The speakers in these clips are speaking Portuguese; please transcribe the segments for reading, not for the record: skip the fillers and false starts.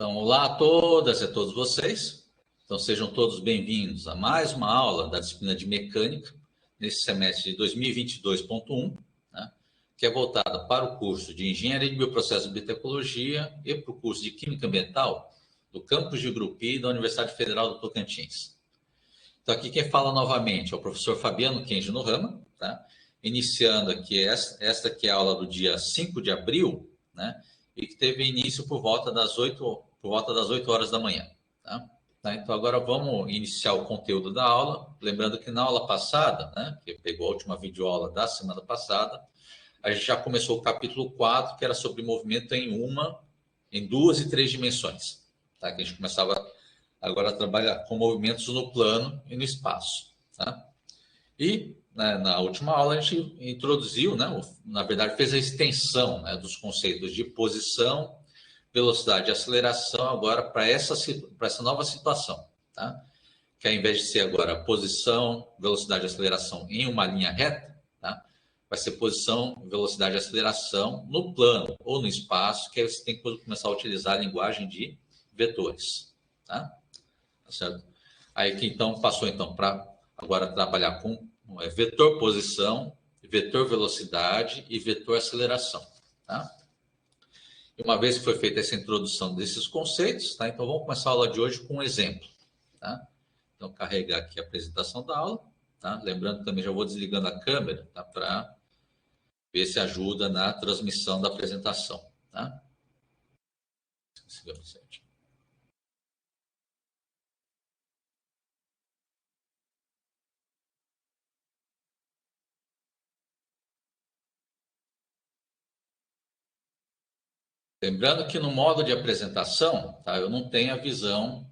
Então, olá a todas e a todos vocês. Então, sejam todos bem-vindos a mais uma aula da disciplina de Mecânica, nesse semestre de 2022.1, né, que é voltada para o curso de Engenharia de Bioprocessos e Biotecnologia e para o curso de Química Ambiental do campus de Grupi da Universidade Federal do Tocantins. Então, aqui quem fala novamente é o professor Fabiano Kenji Nohama, tá? Iniciando aqui esta que é a aula do dia 5 de abril, né? E que teve início por volta das 8 horas da manhã. Tá? Então, agora vamos iniciar o conteúdo da aula. Lembrando que na aula passada, né, que pegou a última videoaula da semana passada, a gente já começou o capítulo 4, que era sobre movimento em 2 e 3 dimensões. Tá? Que a gente começava agora a trabalhar com movimentos no plano e no espaço. Tá? E na última aula a gente introduziu, né, na verdade fez a extensão, né, dos conceitos de posição, velocidade e aceleração agora para essa nova situação, tá? Que ao invés de ser agora posição, velocidade e aceleração em uma linha reta, tá? Vai ser posição, velocidade e aceleração no plano ou no espaço, que aí você tem que começar a utilizar a linguagem de vetores, tá? Tá certo? Aí que então passou então para agora trabalhar com vetor posição, vetor velocidade e vetor aceleração, tá? Uma vez que foi feita essa introdução desses conceitos, tá? Então vamos começar a aula de hoje com um exemplo, tá? Então carregar aqui a apresentação da aula, tá? Lembrando que também já vou desligando a câmera, tá? Para ver se ajuda na transmissão da apresentação, tá? Lembrando que no modo de apresentação, tá? Eu não tenho a visão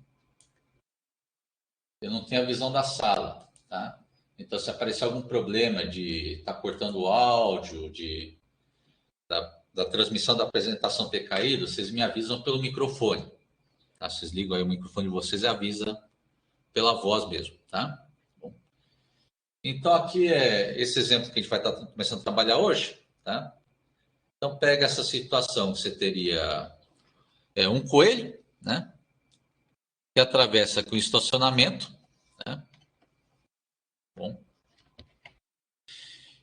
da sala, tá? Então, se aparecer algum problema de estar cortando o áudio, da transmissão da apresentação ter caído, vocês me avisam pelo microfone, tá? Vocês ligam aí o microfone de vocês e avisam pela voz mesmo, tá? Bom, então, aqui é esse exemplo que a gente vai estar começando a trabalhar hoje, tá? Então, pega essa situação que você teria um coelho, né? Que atravessa aqui o estacionamento, né? Bom.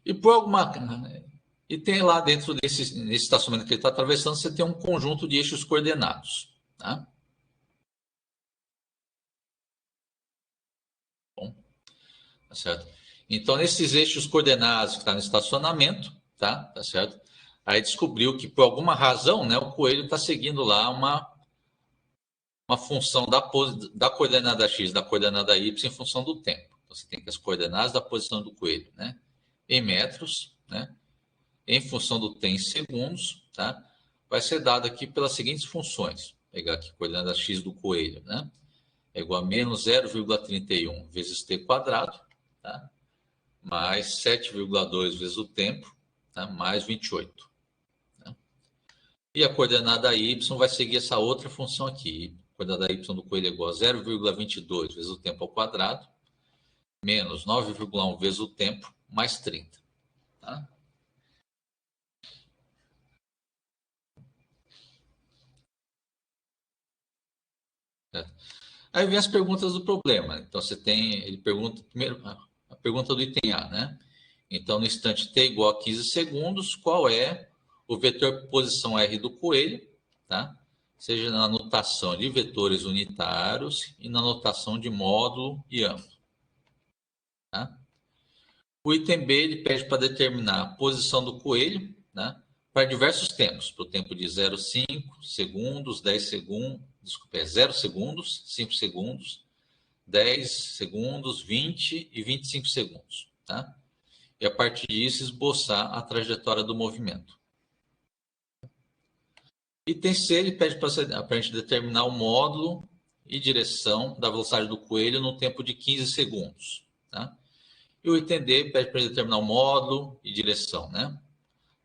E tem lá dentro desse estacionamento que ele está atravessando, você tem um conjunto de eixos coordenados, tá? Bom, tá certo? Então, nesses eixos coordenados que está no estacionamento, tá certo? Aí descobriu que, por alguma razão, né, o coelho está seguindo lá uma função da coordenada x, da coordenada y, em função do tempo. Então, você tem que as coordenadas da posição do coelho, né? Em metros, né? Em função do tempo em segundos, tá? Vai ser dado aqui pelas seguintes funções. Vou pegar aqui a coordenada x do coelho, né? É igual a menos 0,31 vezes t quadrado, tá? Mais 7,2 vezes o tempo, tá? Mais 28. Tá? E a coordenada y vai seguir essa outra função aqui. A coordenada y do coelho é igual a 0,22 vezes o tempo ao quadrado, menos 9,1 vezes o tempo, mais 30. Tá? Aí vem as perguntas do problema. Então, ele pergunta, primeiro, a pergunta do item A, né? Então, no instante t igual a 15 segundos, qual é o vetor posição R do coelho, tá? Seja na notação de vetores unitários e na notação de módulo e amplo. Tá? O item B, ele pede para determinar a posição do coelho, né? Para diversos tempos, para o tempo de 0,5 segundos, 10 segundos, desculpa, 0 segundos, 5 segundos, 10 segundos, 20 e 25 segundos. Tá? E a partir disso, esboçar a trajetória do movimento. Item C, ele pede para a gente determinar o módulo e direção da velocidade do coelho no tempo de 15 segundos. Tá? E o item D pede para determinar o módulo e direção, né?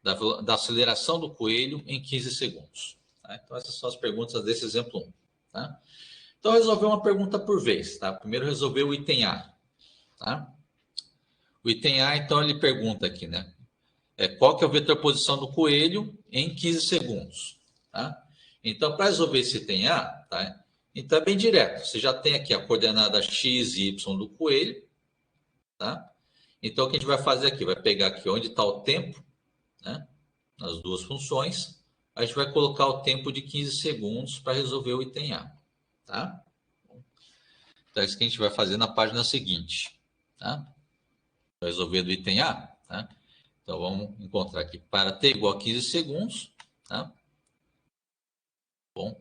Da aceleração do coelho em 15 segundos. Tá? Então, essas são as perguntas desse exemplo 1. Tá? Então, resolver uma pergunta por vez. Tá? Primeiro, resolver o item A. Tá? O item A, então, ele pergunta aqui, né? Qual que é o vetor posição do coelho em 15 segundos? Tá? Então, para resolver esse item A, tá? Então é bem direto. Você já tem aqui a coordenada x e y do coelho, tá? Então, o que a gente vai fazer aqui? Vai pegar aqui onde está o tempo, né? Nas duas funções. A gente vai colocar o tempo de 15 segundos para resolver o item A, tá? Então, é isso que a gente vai fazer na página seguinte, tá? Para resolver do item A, tá? Então, vamos encontrar aqui para t igual a 15 segundos, tá? Bom,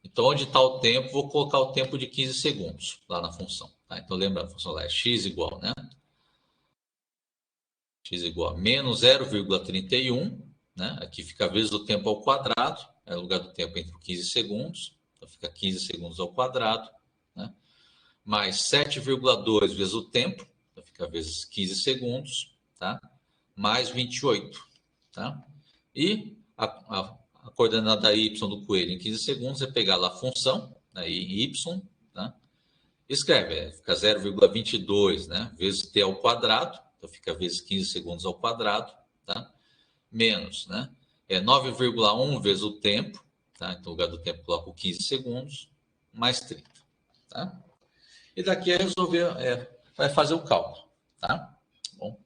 então, onde está o tempo, vou colocar o tempo de 15 segundos lá na função, tá? Então, lembrando, a função lá é x igual, né? X igual a menos 0,31, né? Aqui fica vezes o tempo ao quadrado, é o lugar do tempo entre 15 segundos, então fica 15 segundos ao quadrado, né? Mais 7,2 vezes o tempo, então fica vezes 15 segundos, tá? Mais 28, tá? E a coordenada y do coelho em 15 segundos é pegar lá a função, né, y, tá? Escreve, fica 0,22, né, vezes t ao quadrado, então fica vezes 15 segundos ao quadrado, tá? Menos, né, 9,1 vezes o tempo, tá? Então, no lugar do tempo, coloco 15 segundos, mais 30, tá? E daqui é resolver, vai fazer o cálculo, tá? Bom,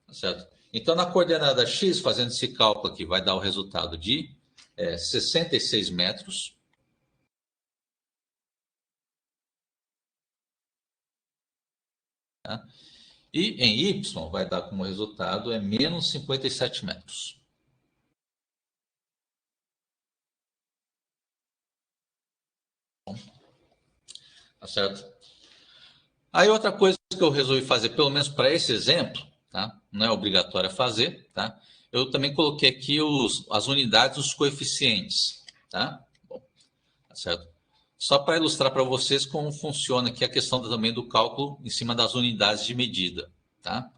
tá certo? Então, na coordenada x, fazendo esse cálculo aqui, vai dar o resultado de 66 metros. Tá? E em y vai dar como resultado menos 57 metros. Bom, tá certo? Aí outra coisa que eu resolvi fazer, pelo menos para esse exemplo, tá? Não é obrigatório fazer, tá? Eu também coloquei aqui as unidades dos coeficientes, tá? Bom, tá certo? Só para ilustrar para vocês como funciona aqui a questão também do cálculo em cima das unidades de medida, tá?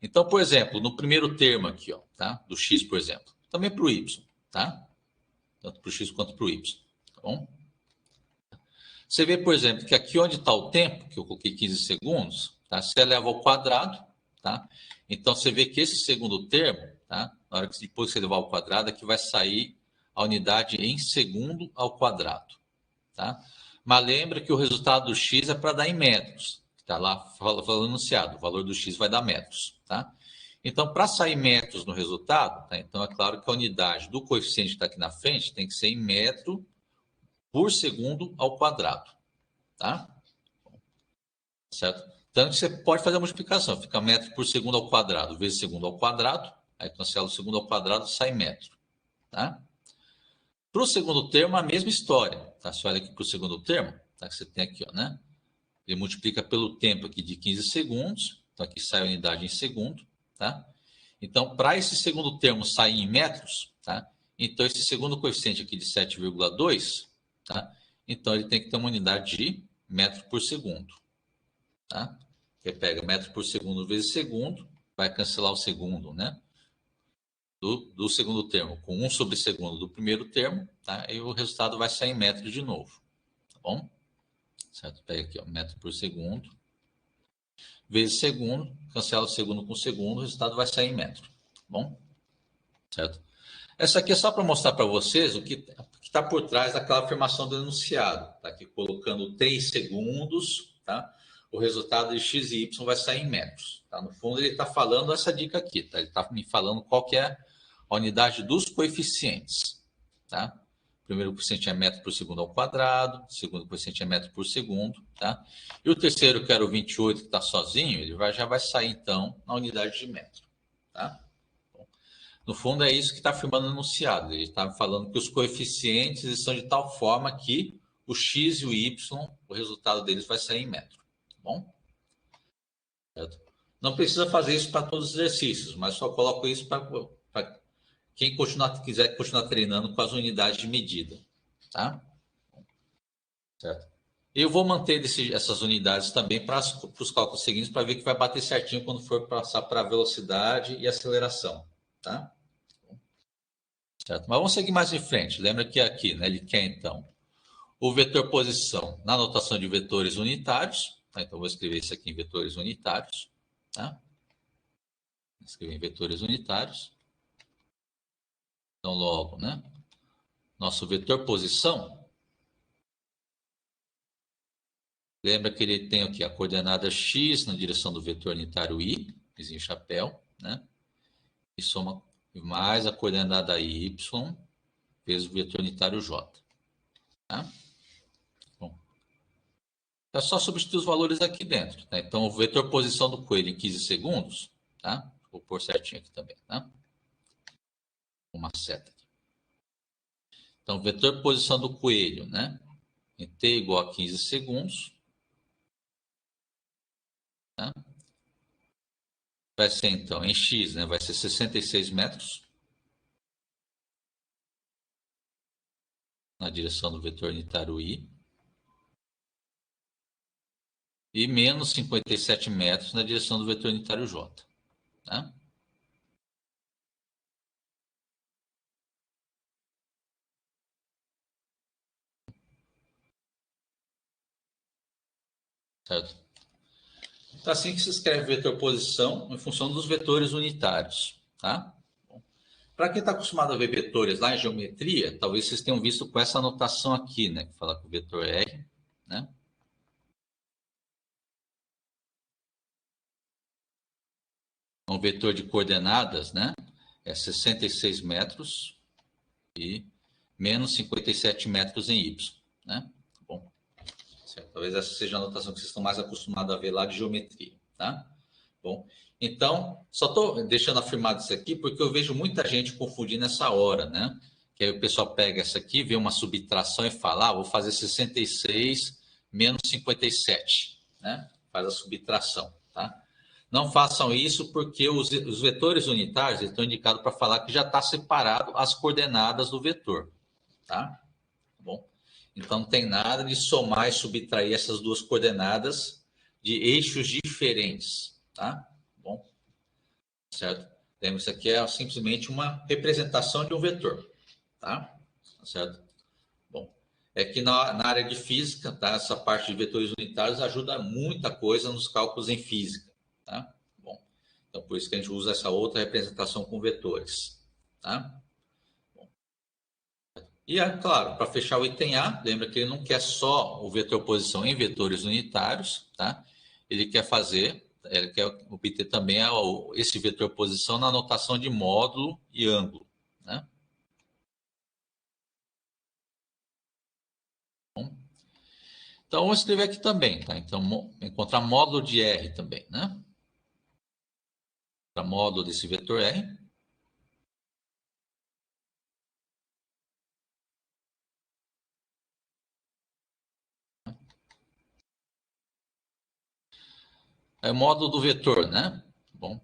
Então, por exemplo, no primeiro termo aqui, ó, tá? Do x, por exemplo, também para o y, tá? Tanto para o x quanto para o y, tá bom? Você vê, por exemplo, que aqui onde está o tempo, que eu coloquei 15 segundos, tá? Você eleva ao quadrado, tá? Então, você vê que esse segundo termo, tá? Na hora que depois você levar ao quadrado, aqui vai sair a unidade em segundo ao quadrado, tá? Mas lembra que o resultado do x é para dar em metros. Está lá falando anunciado, o valor do x vai dar metros, tá? Então, para sair metros no resultado, tá? Então é claro que a unidade do coeficiente que está aqui na frente tem que ser em metro por segundo ao quadrado, tá? Certo? Tanto que você pode fazer a multiplicação, fica metro por segundo ao quadrado vezes segundo ao quadrado, aí cancela o segundo ao quadrado, sai metro, tá? Para o segundo termo, a mesma história, tá? Você olha aqui para o segundo termo, tá? Que você tem aqui, ó, né? Ele multiplica pelo tempo aqui de 15 segundos, então aqui sai a unidade em segundo, tá? Então, para esse segundo termo sair em metros, tá? Então, esse segundo coeficiente aqui de 7,2, tá? Então, ele tem que ter uma unidade de metro por segundo, tá? Você pega metro por segundo vezes segundo, vai cancelar o segundo, né? Do segundo termo, com 1 sobre segundo do primeiro termo, tá? E o resultado vai sair em metro de novo, tá bom? Certo? Pega aqui, ó, metro por segundo, vezes segundo, cancela o segundo com o segundo, o resultado vai sair em metro, tá bom? Certo? Essa aqui é só para mostrar para vocês o que está por trás daquela afirmação do enunciado. Está aqui colocando 3 segundos, tá? O resultado de x e y vai sair em metros. Tá? No fundo, ele está falando essa dica aqui. Tá? Ele está me falando qual que é a unidade dos coeficientes. Tá? O primeiro coeficiente é metro por segundo ao quadrado, o segundo coeficiente é metro por segundo. Tá? E o terceiro, que era o 28, que está sozinho, ele já vai sair, então, na unidade de metro. Tá? No fundo, é isso que está afirmando o enunciado. Ele está falando que os coeficientes estão de tal forma que o x e o y, o resultado deles vai sair em metro. Tá bom? Certo? Não precisa fazer isso para todos os exercícios, mas só coloco isso para quem quiser continuar treinando com as unidades de medida. Tá? Certo? Eu vou manter essas unidades também para os cálculos seguintes, para ver que vai bater certinho quando for passar para a velocidade e aceleração. Tá? Certo? Mas vamos seguir mais em frente. Lembra que aqui, né, ele quer, então, o vetor posição na notação de vetores unitários. Tá? Então, vou escrever isso aqui em vetores unitários. Tá? Vou escrever em vetores unitários. Então, logo, né? nosso vetor posição, lembra que ele tem aqui a coordenada x na direção do vetor unitário y, vizinho chapéu, né? E soma mais a coordenada y vezes o vetor unitário j. Tá? Bom, é só substituir os valores aqui dentro. Tá? Então, o vetor posição do coelho em 15 segundos, tá? Vou pôr certinho aqui também, tá? Uma seta aqui. Então, vetor posição do coelho, né? Em t igual a 15 segundos. Tá? Vai ser, então, em x, né? Vai ser 66 metros. Na direção do vetor unitário y. E menos 57 metros na direção do vetor unitário j. Tá? Certo? Então, assim que se escreve vetor posição em função dos vetores unitários. Tá? Para quem está acostumado a ver vetores lá em geometria, talvez vocês tenham visto com essa anotação aqui, né? Que fala com o vetor R, né? Um vetor de coordenadas, né? É 66 metros e menos 57 metros em Y, né? Bom, certo. Talvez essa seja a anotação que vocês estão mais acostumados a ver lá de geometria, tá? Bom, então, só estou deixando afirmado isso aqui porque eu vejo muita gente confundindo essa hora, né? Que aí o pessoal pega essa aqui, vê uma subtração e fala, vou fazer 66 menos 57, né? Faz a subtração, tá? Não façam isso porque os vetores unitários estão indicados para falar que já está separado as coordenadas do vetor, tá? Bom, então não tem nada de somar e subtrair essas duas coordenadas de eixos diferentes, tá? Bom, certo? Então, isso aqui é simplesmente uma representação de um vetor, tá? Certo? Bom, é que na área de física, tá? Essa parte de vetores unitários ajuda muita coisa nos cálculos em física, tá? Bom, então por isso que a gente usa essa outra representação com vetores, tá? E, claro, para fechar o item A, lembra que ele não quer só o vetor posição em vetores unitários, tá? Ele quer obter também esse vetor posição na notação de módulo e ângulo, né? Bom, então, vamos escrever aqui também, tá? Então, encontrar módulo de R também, né? Para módulo desse vetor R. É o módulo do vetor, né? Bom,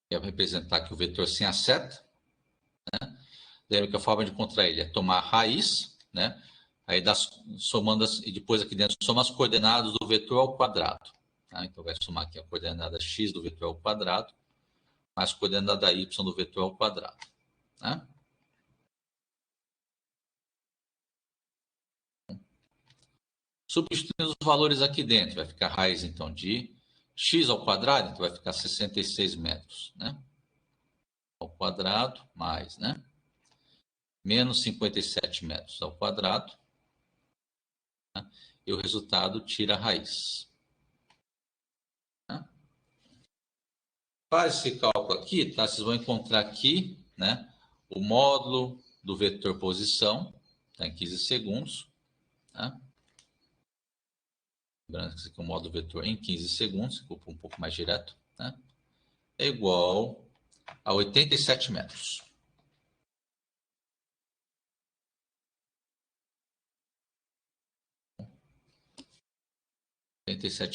quero representar aqui o vetor sem a seta, né? Lembra que a forma de encontrar ele é tomar a raiz, né? Aí somando e depois aqui dentro soma as coordenadas do vetor ao quadrado. Tá? Então vai somar aqui a coordenada x do vetor ao quadrado, mais a coordenada y do vetor ao quadrado. Tá? Substituindo os valores aqui dentro, vai ficar a raiz então de x ao quadrado, então vai ficar 66 metros, né? Ao quadrado, mais, né? Menos 57 metros ao quadrado. Né? E o resultado tira a raiz. Tá? Faz esse cálculo aqui, tá? Vocês vão encontrar aqui, né? O módulo do vetor posição, tá? Em 15 segundos, tá? Lembrando que esse aqui é o módulo vetor em 15 segundos, ficou um pouco mais direto, tá? É igual a 87 metros.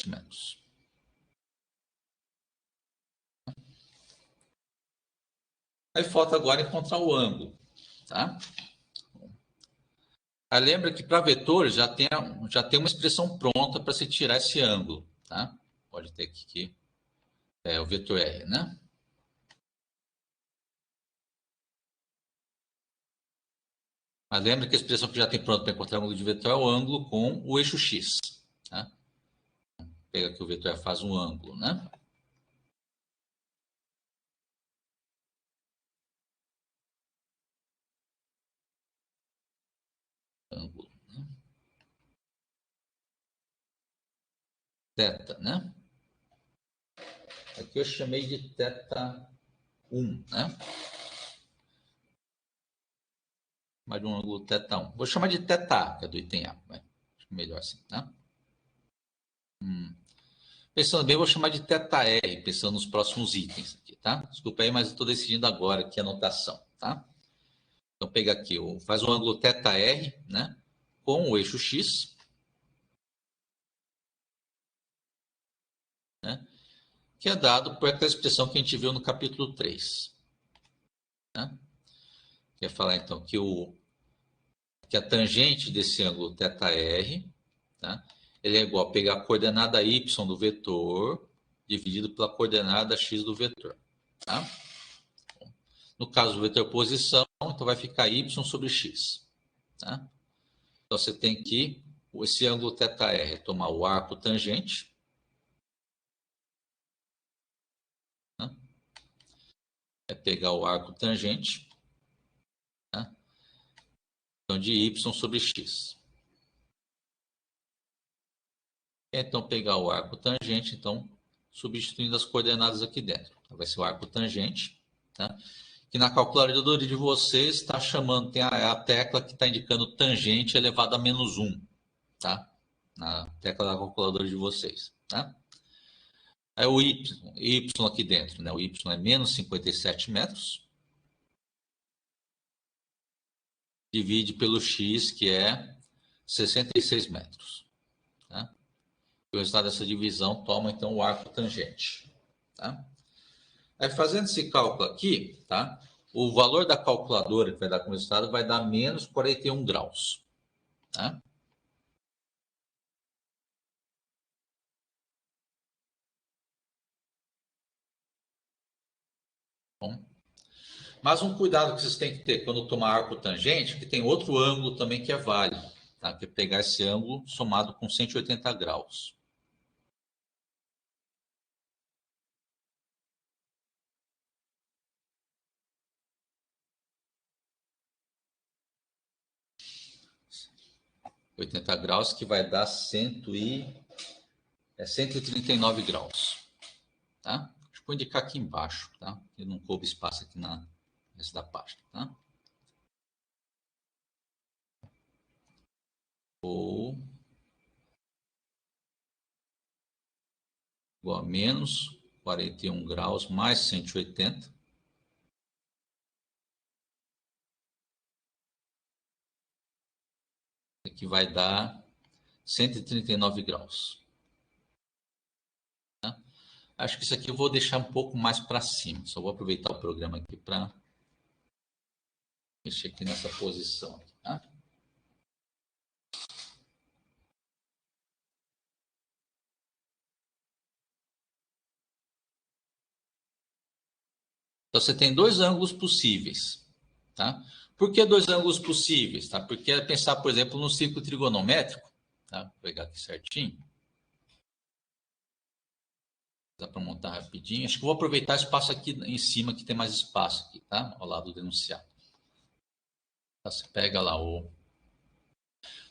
Metros. Aí falta agora encontrar o ângulo, tá? Aí lembra que para vetores já tem uma expressão pronta para se tirar esse ângulo, tá? Pode ter aqui que é o vetor R, né? Mas lembra que a expressão que já tem pronta para encontrar o ângulo de vetor é o ângulo com o eixo x, tá? Pega aqui o vetor R faz um ângulo, né? θ, né? Aqui eu chamei de θ1, né? Mais um ângulo θ1. Vou chamar de θ, que é do item A. Vai. Acho melhor assim, tá? Pensando bem, vou chamar de θr, pensando nos próximos itens aqui, tá? Desculpa aí, mas eu estou decidindo agora aqui a anotação, tá? Então, pega aqui, faz um ângulo θr, né? Com o eixo x, né? Que é dado por aquela expressão que a gente viu no capítulo 3. Né? Quer falar, então, que a tangente desse ângulo θr, tá? Ele é igual a pegar a coordenada y do vetor dividido pela coordenada x do vetor. Tá? No caso do vetor posição, então vai ficar y sobre x. Tá? Então você tem que, esse ângulo θr, tomar o arco tangente. Né? É pegar o arco tangente. Né? Então de y sobre x. Então pegar o arco tangente, então substituindo as coordenadas aqui dentro. Então, vai ser o arco tangente. Tá? Que na calculadora de vocês está chamando, tem a tecla que está indicando tangente elevado a menos 1, tá? Na tecla da calculadora de vocês, tá? Aí o y aqui dentro, né? O y é menos 57 metros. Divide pelo x, que é 66 metros. Tá? O resultado dessa divisão toma, então, o arco tangente. Tá? Aí, fazendo esse cálculo aqui, tá? O valor da calculadora que vai dar como resultado vai dar menos 41 graus. Tá? Bom, mas um cuidado que vocês têm que ter quando tomar arco tangente, que tem outro ângulo também que é válido. Tá? Que é pegar esse ângulo somado com 180 graus. ,80 graus, que vai dar 139 graus. Tá? Deixa eu indicar aqui embaixo, tá? Ele não coube espaço aqui na resta da página, tá? Ou igual a menos 41 graus mais 180. Aqui vai dar 139 graus. Tá? Acho que isso aqui eu vou deixar um pouco mais para cima. Só vou aproveitar o programa aqui para mexer aqui nessa posição. Tá? Então, você tem dois ângulos possíveis. Tá? Por que dois ângulos possíveis? Tá? Porque é pensar, por exemplo, no círculo trigonométrico. Tá? Vou pegar aqui certinho. Dá para montar rapidinho. Acho que vou aproveitar o espaço aqui em cima, que tem mais espaço aqui, tá? Ao lado do enunciado. Tá? Você pega lá o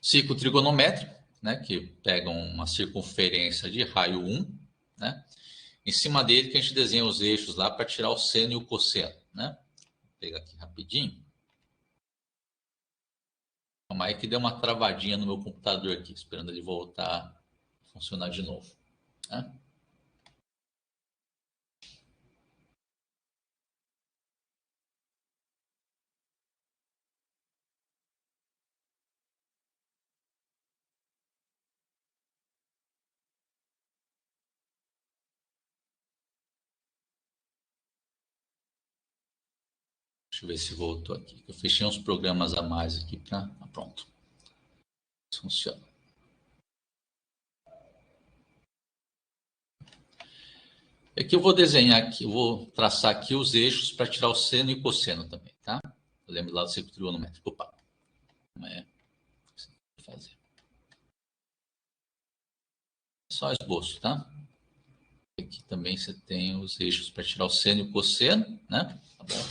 círculo trigonométrico, né? Que pega uma circunferência de raio 1, né? Em cima dele que a gente desenha os eixos lá para tirar o seno e o cosseno, né? Vou pegar aqui rapidinho. Calma aí que deu uma travadinha no meu computador aqui, esperando ele voltar a funcionar de novo. Né? Deixa eu ver se voltou aqui. Eu fechei uns programas a mais aqui para... Pronto. Isso funciona. É que eu vou desenhar aqui, eu vou traçar aqui os eixos para tirar o seno e o cosseno também, tá? Eu lembro lá do círculo trigonométrico. Opa. Como é fazer? Só esboço, tá? Aqui também você tem os eixos para tirar o seno e o cosseno, né? Tá bom?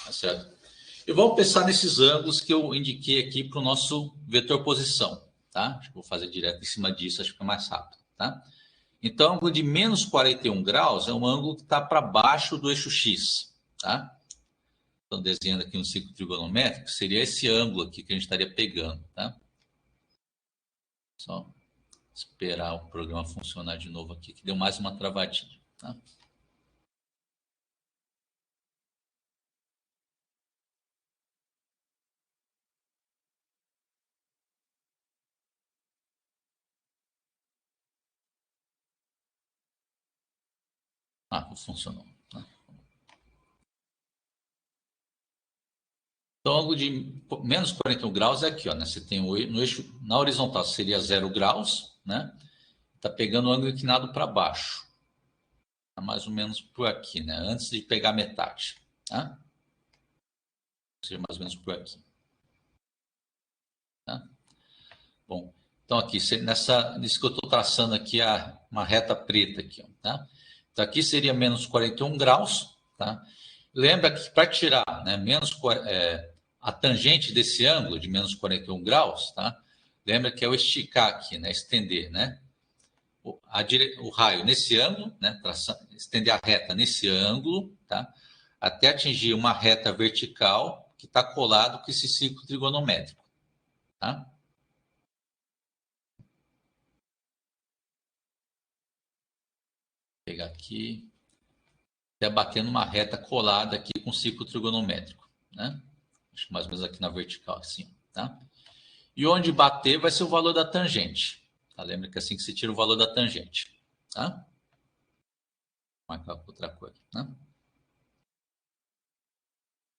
Tá certo. E vamos pensar nesses ângulos que eu indiquei aqui para o nosso vetor posição, tá? Acho que vou fazer direto em cima disso, acho que fica mais rápido, tá? Então, o ângulo de menos 41 graus é um ângulo que está para baixo do eixo X, tá? Então, desenhando aqui um ciclo trigonométrico, seria esse ângulo aqui que a gente estaria pegando, tá? Só esperar o programa funcionar de novo aqui, que deu mais uma travadinha, tá? Ah, funcionou. Tá? Então, ângulo de menos 41 graus é aqui, ó, né? Você tem no eixo, na horizontal seria 0 graus, né? Tá pegando o ângulo inclinado para baixo. Tá mais ou menos por aqui, né? Antes de pegar metade, tá? Seria mais ou menos por aqui. Tá? Bom, então aqui, nisso que eu estou traçando aqui, uma reta preta aqui, ó, tá? Então aqui seria menos 41 graus, tá? Lembra que para tirar, né, a tangente desse ângulo de menos 41 graus, tá? Lembra que é o esticar aqui, né? Estender, né? O raio nesse ângulo, né? Estender a reta nesse ângulo, tá? Até atingir uma reta vertical que está colado com esse ciclo trigonométrico, tá? Vou pegar aqui, até batendo uma reta colada aqui com o ciclo trigonométrico, né? Acho que mais ou menos aqui na vertical, assim, tá? E onde bater vai ser o valor da tangente. Tá? Lembra que é assim que se tira o valor da tangente, tá? Vou marcar com outra cor, né?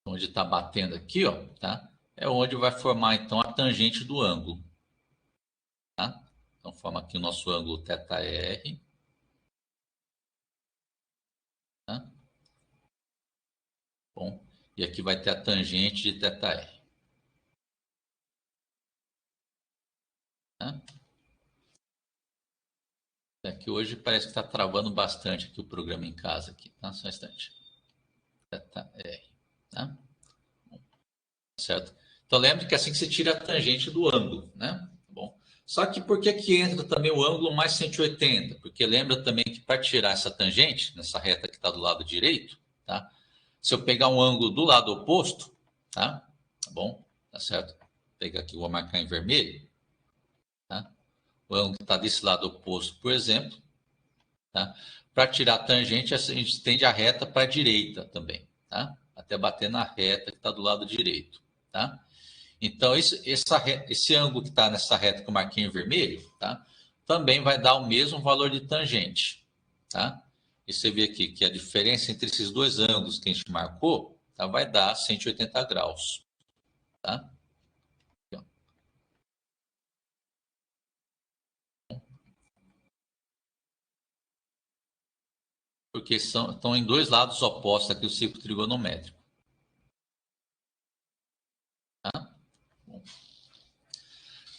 Onde está batendo aqui, ó, tá? É onde vai formar, então, a tangente do ângulo, tá? Então, forma aqui o nosso ângulo θr, tá? Bom, e aqui vai ter a tangente de θr. Tá? Aqui hoje parece que está travando bastante aqui o programa em casa, aqui, tá? Só um instante. θr, tá? Certo? Então, lembre que é assim que você tira a tangente do ângulo, né? Bom, só que por que entra também o ângulo mais 180? Porque lembra também que para tirar essa tangente, nessa reta que está do lado direito, tá? Se eu pegar um ângulo do lado oposto, tá? Tá bom? Tá certo? Vou pegar aqui, vou marcar em vermelho, tá? O ângulo que está desse lado oposto, por exemplo, tá? Para tirar a tangente, a gente estende a reta para a direita também, tá? Até bater na reta que está do lado direito, tá? Então, esse ângulo que está nessa reta que eu marquei em vermelho, tá? Também vai dar o mesmo valor de tangente, tá? E você vê aqui que a diferença entre esses dois ângulos que a gente marcou, tá? Vai dar 180 graus, tá? Porque estão em dois lados opostos aqui o ciclo trigonométrico, tá?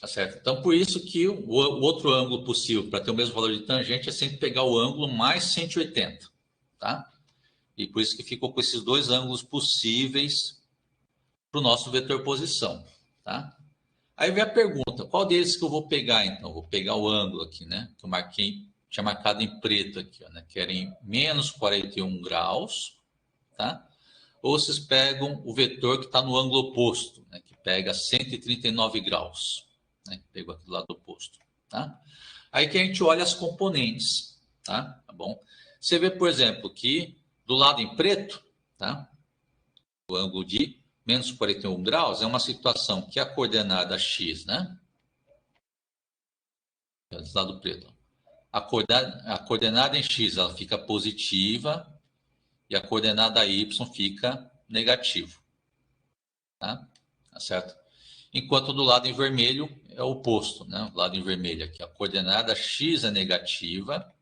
Tá certo? Então, por isso que o outro ângulo possível para ter o mesmo valor de tangente é sempre pegar o ângulo mais 180, tá? E por isso que ficou com esses dois ângulos possíveis para o nosso vetor posição, tá? Aí vem a pergunta, qual deles que eu vou pegar, então? Vou pegar o ângulo aqui, né? Que eu marquei, tinha marcado em preto aqui, ó, né? Que era em menos 41 graus, tá? Ou vocês pegam o vetor que está no ângulo oposto, né? Que pega 139 graus, né? Pegou aqui do lado oposto, tá? Aí que a gente olha as componentes, tá? Tá bom? Você vê, por exemplo, que do lado em preto, tá? O ângulo de menos 41 graus é uma situação que a coordenada x, né? Do lado preto. A coordenada em x ela fica positiva e a coordenada y fica negativo, tá? Tá certo? Enquanto do lado em vermelho é o oposto, né? Do lado em vermelho aqui, a coordenada x é negativa,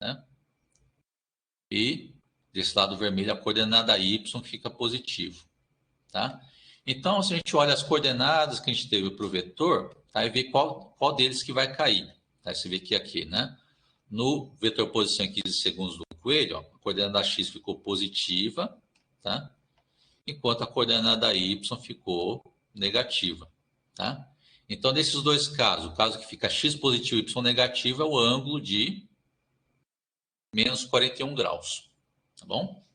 né? E desse lado vermelho a coordenada y fica positivo, tá? Então, se a gente olha as coordenadas que a gente teve para o vetor, tá? E vê qual deles que vai cair, tá? Você vê que aqui, né? No vetor posição em 15 segundos do coelho, ó, a coordenada x ficou positiva, tá? Enquanto a coordenada y ficou negativa, tá? Então, nesses dois casos, o caso que fica x positivo e y negativo é o ângulo de menos 41 graus. Tá bom?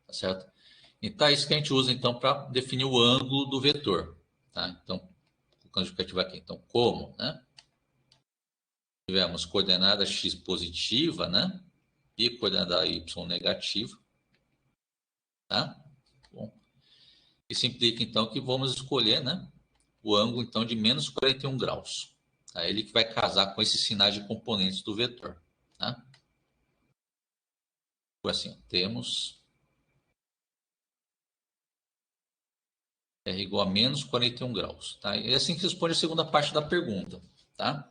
Tá certo? Então, é isso que a gente usa, então, para definir o ângulo do vetor. Tá? Então, colocando o indicativo aqui. Então, como, né? Tivemos coordenada x positiva, né? E coordenada y negativa. Tá? Bom. Isso implica, então, que vamos escolher, né? O ângulo, então, de menos 41 graus. Tá? Ele que vai casar com esses sinais de componentes do vetor. Tá? Assim, temos R igual a menos 41 graus. Tá? E é assim que responde a segunda parte da pergunta. Tá?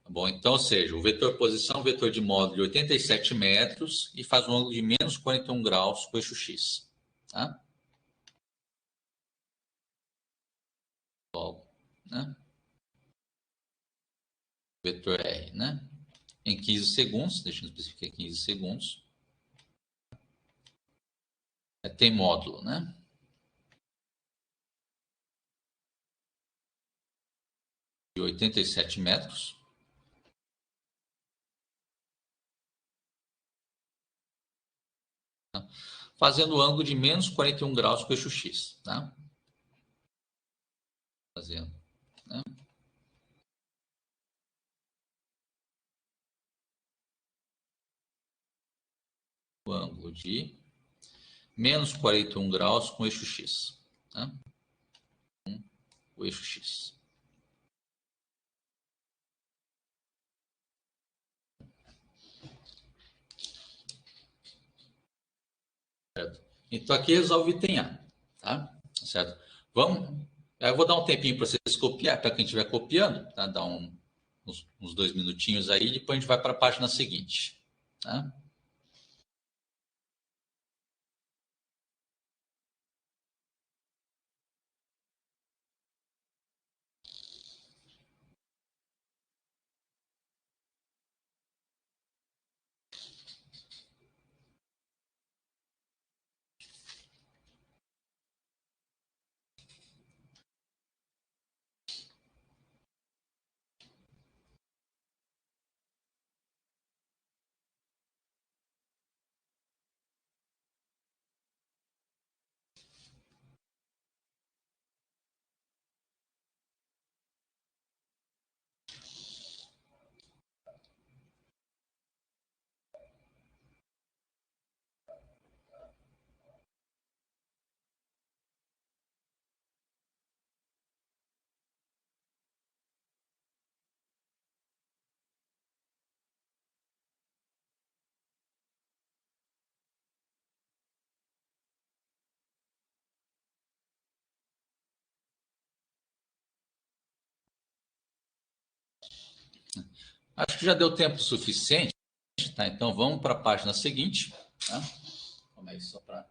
Bom, então, ou seja, o vetor posição, vetor de módulo de 87 metros e faz um ângulo de menos 41 graus com o eixo x. Tá? Logo, né? Vetor R, né? Em 15 segundos, deixa eu especificar 15 segundos. Tem módulo, né? De 87 metros. Tá? Fazendo o ângulo de menos 41 graus com o eixo x. Tá? Fazendo, né? O ângulo de menos 41 graus com o eixo x. Tá? O eixo x. Certo? Então, aqui resolve item A. Tá? Certo? Vamos. Eu vou dar um tempinho para vocês copiar, para quem estiver copiando, tá? Dá uns 2 minutinhos aí, depois a gente vai para a página seguinte. Tá? Acho que já deu tempo suficiente, tá? Então vamos para a página seguinte. Tá? Calma aí, só para.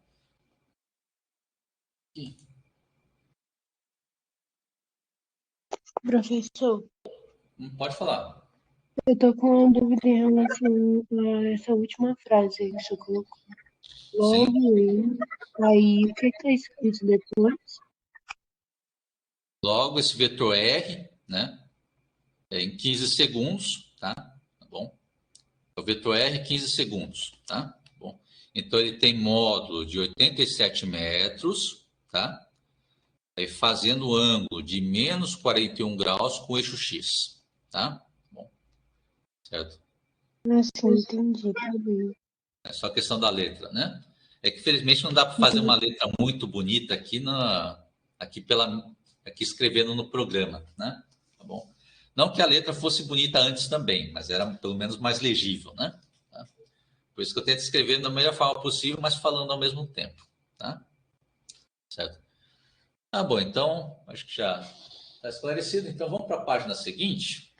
Professor, Pode falar. eu estou com uma dúvida em relação a essa última frase aí que você colocou. Logo, Sim. aí o que está escrito depois? Logo, esse vetor R, né? É em 15 segundos, tá? Bom. O vetor R, 15 segundos, tá? Bom. Então, ele tem módulo de 87 metros, tá? Aí, fazendo o ângulo de menos 41 graus com o eixo X, tá? Bom. Certo? Assim, entendi, tá bem. É só questão da letra, né? É que, felizmente, não dá para fazer uma letra muito bonita aqui, aqui escrevendo no programa, né? Tá bom? Não que a letra fosse bonita antes também, mas era pelo menos mais legível, né? Tá? Por isso que eu tento escrever da melhor forma possível, mas falando ao mesmo tempo, tá? Certo? Tá bom, então, acho que já está esclarecido. Então, vamos para a página seguinte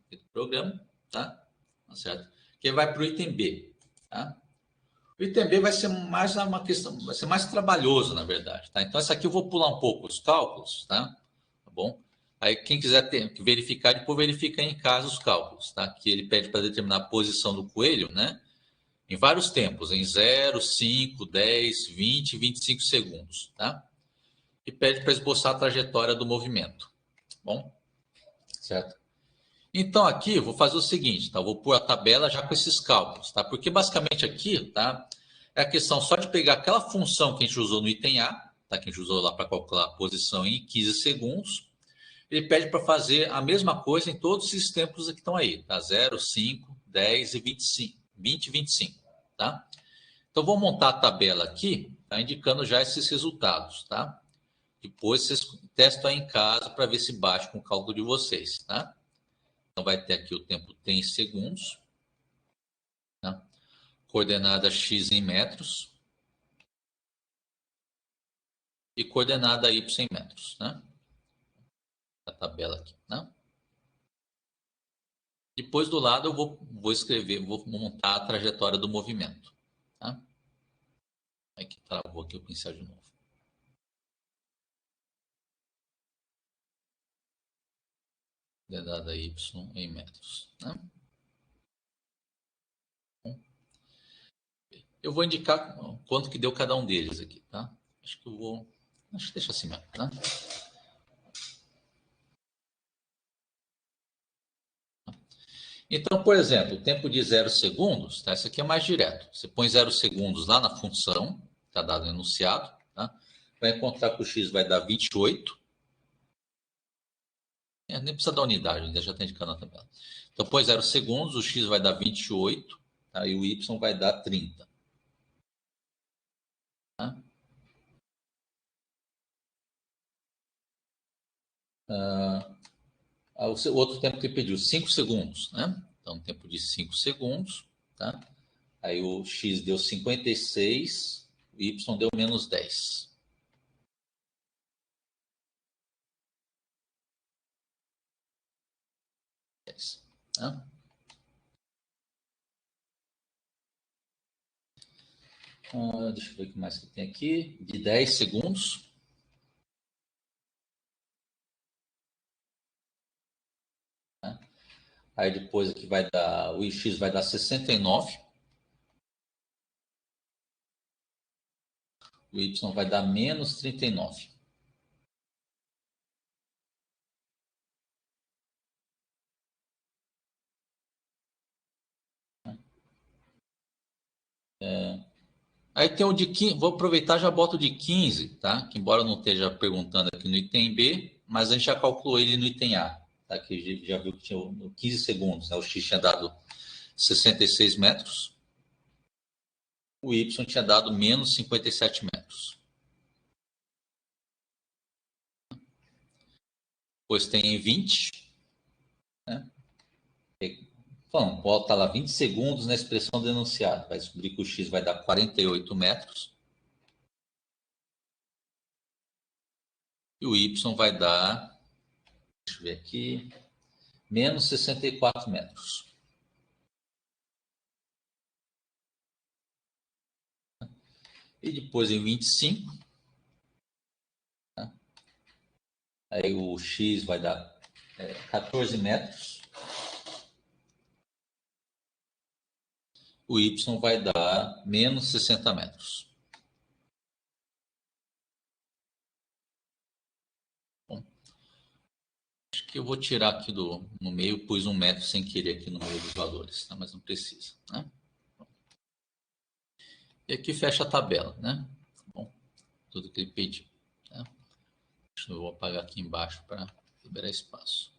do programa, tá? Certo? Que vai para o item B, tá? O item B vai ser mais uma questão, vai ser mais trabalhoso, na verdade, tá? Então, essa aqui eu vou pular um pouco os cálculos, tá? Tá bom? Aí, quem quiser verificar, depois verifica em casa os cálculos, tá? Que ele pede para determinar a posição do coelho, né? Em vários tempos, em 0, 5, 10, 20 e 25 segundos, tá? E pede para esboçar a trajetória do movimento, Bom, certo? Então, aqui eu vou fazer o seguinte, tá? Eu vou pôr a tabela já com esses cálculos, tá? Porque basicamente aqui, tá? É a questão só de pegar aquela função que a gente usou no item A, tá? Que a gente usou lá para calcular a posição em 15 segundos. Ele pede para fazer a mesma coisa em todos esses tempos que estão aí, tá? 0, 5, 10 e 25, 20 e 25, tá? Então, vou montar a tabela aqui, tá? Indicando já esses resultados, tá? Depois vocês testam aí em casa para ver se bate com o cálculo de vocês, tá? Então, vai ter aqui o tempo T em segundos, tá? Coordenada X em metros e coordenada Y em metros, né? A tabela aqui, né? Depois do lado eu vou escrever, vou montar a trajetória do movimento, tá? Aqui travou aqui o pincel de novo. Coordenada Y em metros, né? Eu vou indicar quanto que deu cada um deles aqui, tá? Acho que deixa assim mesmo, tá? Então, por exemplo, o tempo de 0 segundos, tá? Esse aqui é mais direto. Você põe 0 segundos lá na função, está dado no enunciado, tá? Vai encontrar que o x vai dar 28. Nem precisa da unidade, ainda já está indicando na tabela. Então, põe 0 segundos, o x vai dar 28, tá? E o y vai dar 30. Tá? O outro tempo que ele pediu, 5 segundos, né? Então, tempo de 5 segundos, tá? Aí o x deu 56, o y deu menos 10. Tá? Deixa eu ver o que mais que tem aqui. De 10 segundos. Tá? Aí depois aqui vai dar, o x vai dar 69. O y vai dar menos 39. Aí tem o de 15, vou aproveitar e já boto o de 15, tá? Que embora eu não esteja perguntando aqui no item B, mas a gente já calculou ele no item A, tá? Que já viu que tinha 15 segundos, né? O x tinha dado 66 metros, o y tinha dado menos 57 metros. Depois tem em 20, né? Bom, volta lá 20 segundos na expressão denunciada. Vai descobrir que o x vai dar 48 metros. E o y vai dar, deixa eu ver aqui, menos 64 metros. E depois em 25, tá? Aí o x vai dar 14 metros. O y vai dar menos 60 metros. Bom, acho que eu vou tirar aqui no meio, pus 1 metro sem querer aqui no meio dos valores, tá? Mas não precisa, né? E aqui fecha a tabela, né? Bom, tudo que ele pediu. Tá? Eu vou apagar aqui embaixo para liberar espaço.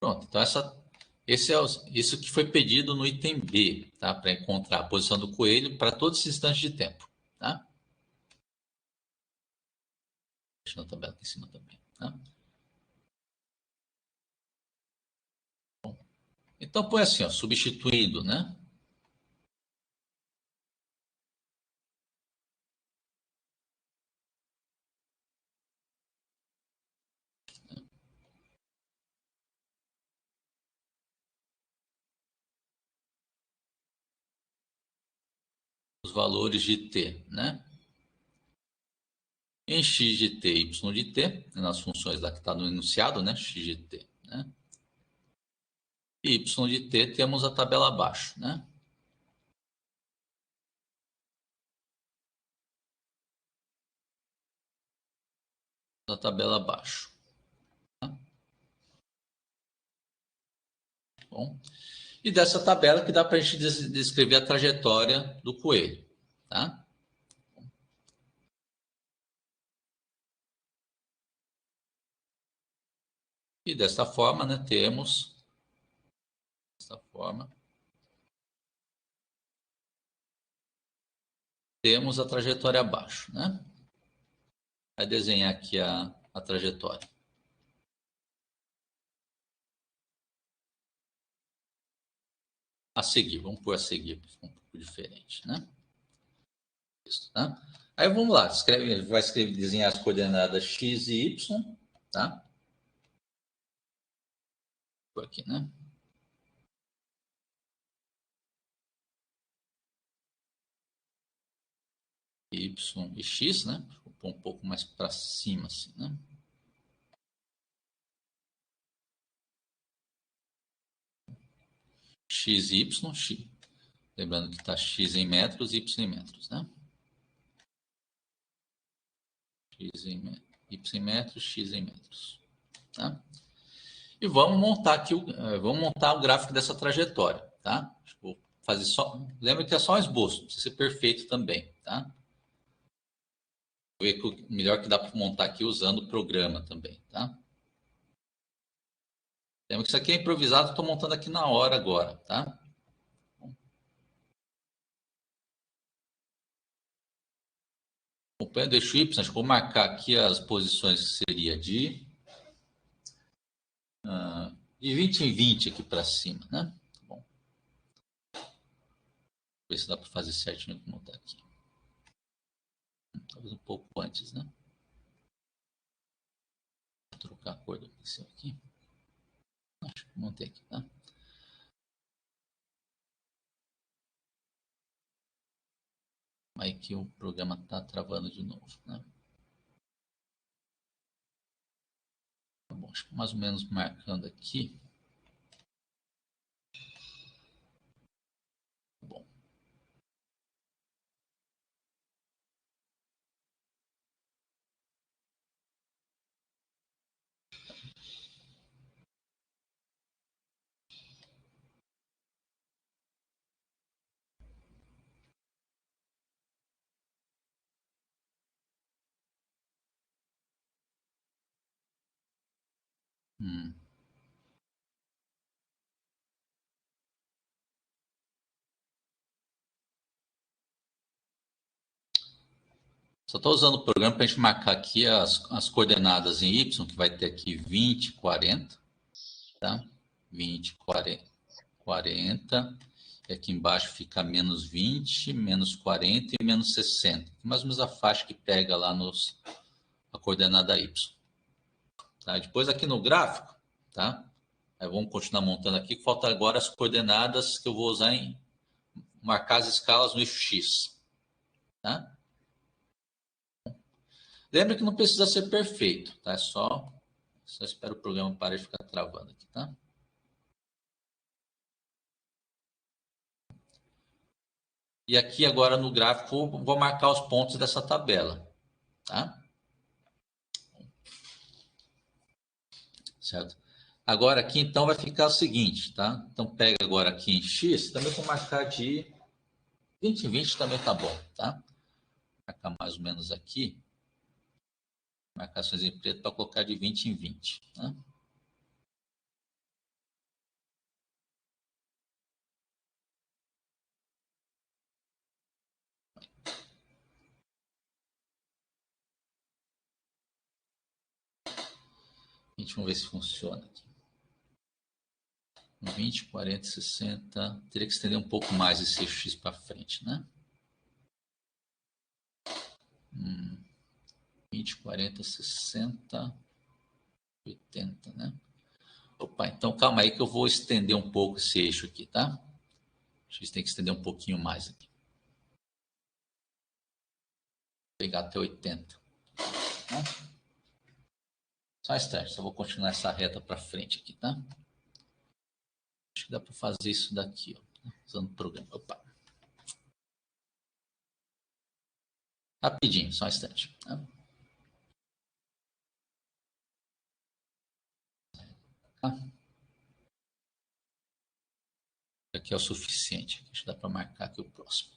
Pronto, então isso que foi pedido no item B, tá? Para encontrar a posição do coelho para todos os instantes de tempo, tá? Deixa a tabela aqui em cima também, tá? Bom, então põe assim, ó, substituindo, né? Os valores de t, né? Em x de t, y de t, nas funções lá que está no enunciado, né? X de t, né? E y de t temos a tabela abaixo, né? a tabela abaixo. Tá? Bom, e dessa tabela que dá para a gente descrever a trajetória do coelho. Tá? E dessa forma, né, temos a trajetória abaixo, né? Vai desenhar aqui a trajetória. A seguir, vamos pôr a seguir, um pouco diferente, né? Isso, tá? Aí vamos lá, vai desenhar as coordenadas x e y, tá? Por aqui, né? Y e x, né? Vou pôr um pouco mais para cima, assim, né? X e y, x. Lembrando que está x em metros, y em metros, né? X em y em metros, x em metros, tá? E vamos montar aqui vamos montar o gráfico dessa trajetória, tá? Vou fazer só. Lembra que é só um esboço, não precisa ser perfeito também, tá? Vou ver que o melhor que dá para montar aqui usando o programa também, tá? Lembra que isso aqui é improvisado, estou montando aqui na hora agora, tá? Acompanhando o eixo Y, acho que vou marcar aqui as posições que seria de 20 em 20 aqui para cima, né? Bom. Ver se dá para fazer certinho como está aqui. Talvez um pouco antes, né? Vou trocar a cor do pincel aqui. Acho que montei aqui, tá? Aí que o programa está travando de novo, né? Tá bom, acho que mais ou menos marcando aqui. Tá bom. Só estou usando o programa para a gente marcar aqui as coordenadas em Y, que vai ter aqui 20, 40, tá? 20, 40, 40. E aqui embaixo fica menos 20, menos 40 e menos 60. Mais ou menos a faixa que pega lá a coordenada Y. Tá? Depois aqui no gráfico, tá? Aí vamos continuar montando aqui. Falta agora as coordenadas que eu vou usar em marcar as escalas no eixo X. Tá? Lembra que não precisa ser perfeito, tá? Só espero o programa parar de ficar travando aqui, tá? E aqui agora no gráfico vou marcar os pontos dessa tabela, tá? Certo? Agora aqui então vai ficar o seguinte, tá? Então pega agora aqui em X, também vou marcar de 20 em 20 também tá bom, tá? Vou marcar mais ou menos aqui. Marcações em preto para colocar de 20 em 20, né? Vamos ver se funciona aqui. 20, 40, 60. Teria que estender um pouco mais esse X para frente, né? 20, 40, 60, 80, né? Opa, então calma aí que eu vou estender um pouco esse eixo aqui, tá? X tem que estender um pouquinho mais aqui. Vou pegar até 80. Tá? Só um instante, só vou continuar essa reta para frente aqui, tá? Acho que dá para fazer isso daqui, ó, usando o programa. Opa. Rapidinho, só um instante. Tá? aqui é o suficiente. Acho que dá para marcar aqui o próximo.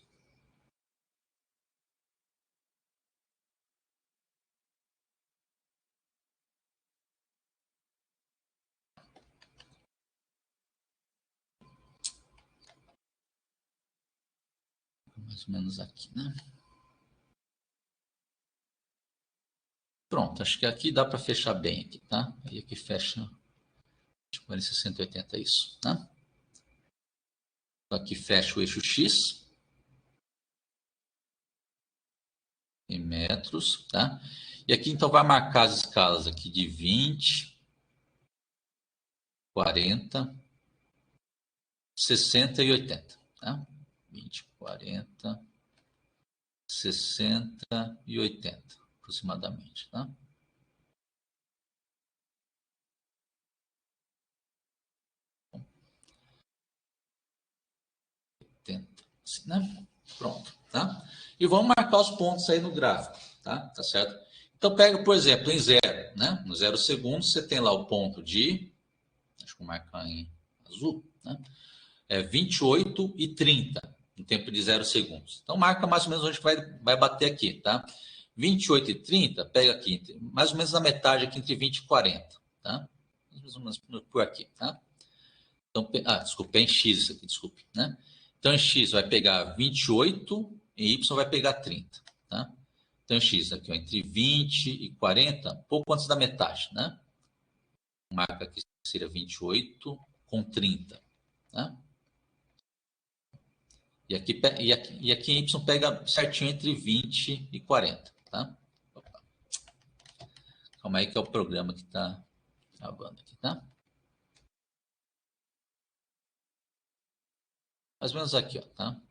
Mais ou menos aqui, né? Pronto, acho que aqui dá para fechar bem aqui, tá? Aí aqui fecha 40, 60, 80, isso, tá? Então aqui fecha o eixo X em metros, tá? E aqui então vai marcar as escalas aqui de 20, 40, 60 e 80, tá? 20, 40, 60 e 80, aproximadamente, tá? Assim, né? Pronto, tá? E vamos marcar os pontos aí no gráfico, tá? Tá certo? Então pega, por exemplo, em 0, né? No 0 segundos você tem lá o ponto de, deixa eu marcar em azul, né? 28 e 30 no tempo de 0 segundos. Então marca mais ou menos onde vai bater aqui, tá? 28 e 30, pega aqui, mais ou menos na metade aqui entre 20 e 40, tá? Mais ou menos por aqui, tá? Então, desculpa, é em X isso aqui, desculpe, né? Então, em X vai pegar 28, em Y vai pegar 30, tá? Então, em X aqui, ó, entre 20 e 40, pouco antes da metade, né? Marca aqui seria 28 com 30, tá? E aqui em Y pega certinho entre 20 e 40, tá? Opa. Calma aí que é o programa que está gravando aqui, tá? Mais ou menos aqui, ó, tá?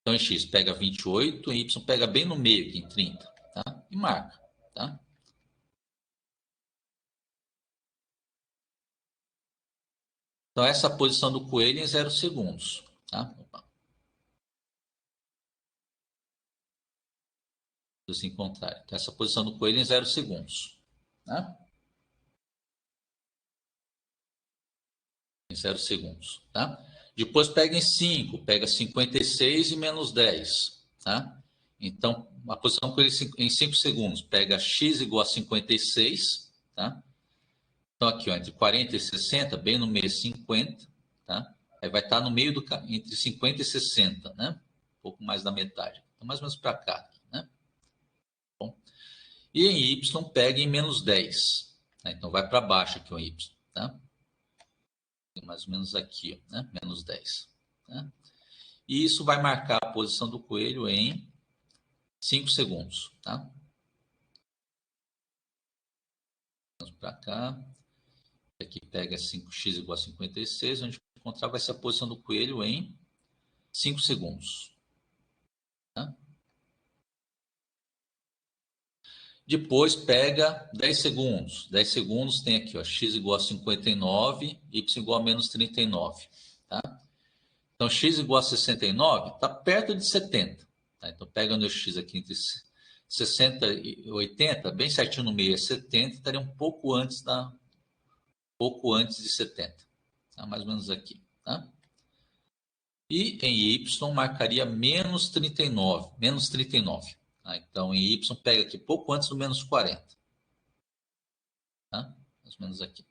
Então, em X pega 28, em Y pega bem no meio aqui, em 30, tá? E marca, tá? Então, essa posição do coelho em 0 segundos, tá? Opa. Se encontrar. Então, essa posição do coelho em 0 segundos, tá? Em 0 segundos, tá? Depois pega em 5, pega 56 e menos 10, tá? Então, a posição do coelho em 5 segundos, pega x igual a 56, tá? Então, aqui, ó, entre 40 e 60, bem no meio 50, tá? Aí vai estar no meio entre 50 e 60, né? Um pouco mais da metade. Então, mais ou menos para cá, né? Bom. E em Y pega em menos 10. Né? Então, vai para baixo aqui o Y, tá? Mais ou menos aqui, né? Menos 10. Tá? E isso vai marcar a posição do coelho em 5 segundos, tá? Vamos para cá. Aqui pega 5x igual a 56, onde encontrar vai ser a posição do coelho em 5 segundos. Tá? Depois pega 10 segundos. 10 segundos tem aqui, ó, x igual a 59, y igual a menos 39. Tá? Então, x igual a 69 está perto de 70. Tá? Então, pega o meu x aqui entre 60 e 80, bem certinho no meio é 70, estaria um pouco antes de 70. Tá? Mais ou menos aqui. Tá? E em y marcaria menos 39. Menos 39. Tá? Então, em y pega aqui pouco antes do menos 40. Tá? Mais ou menos aqui.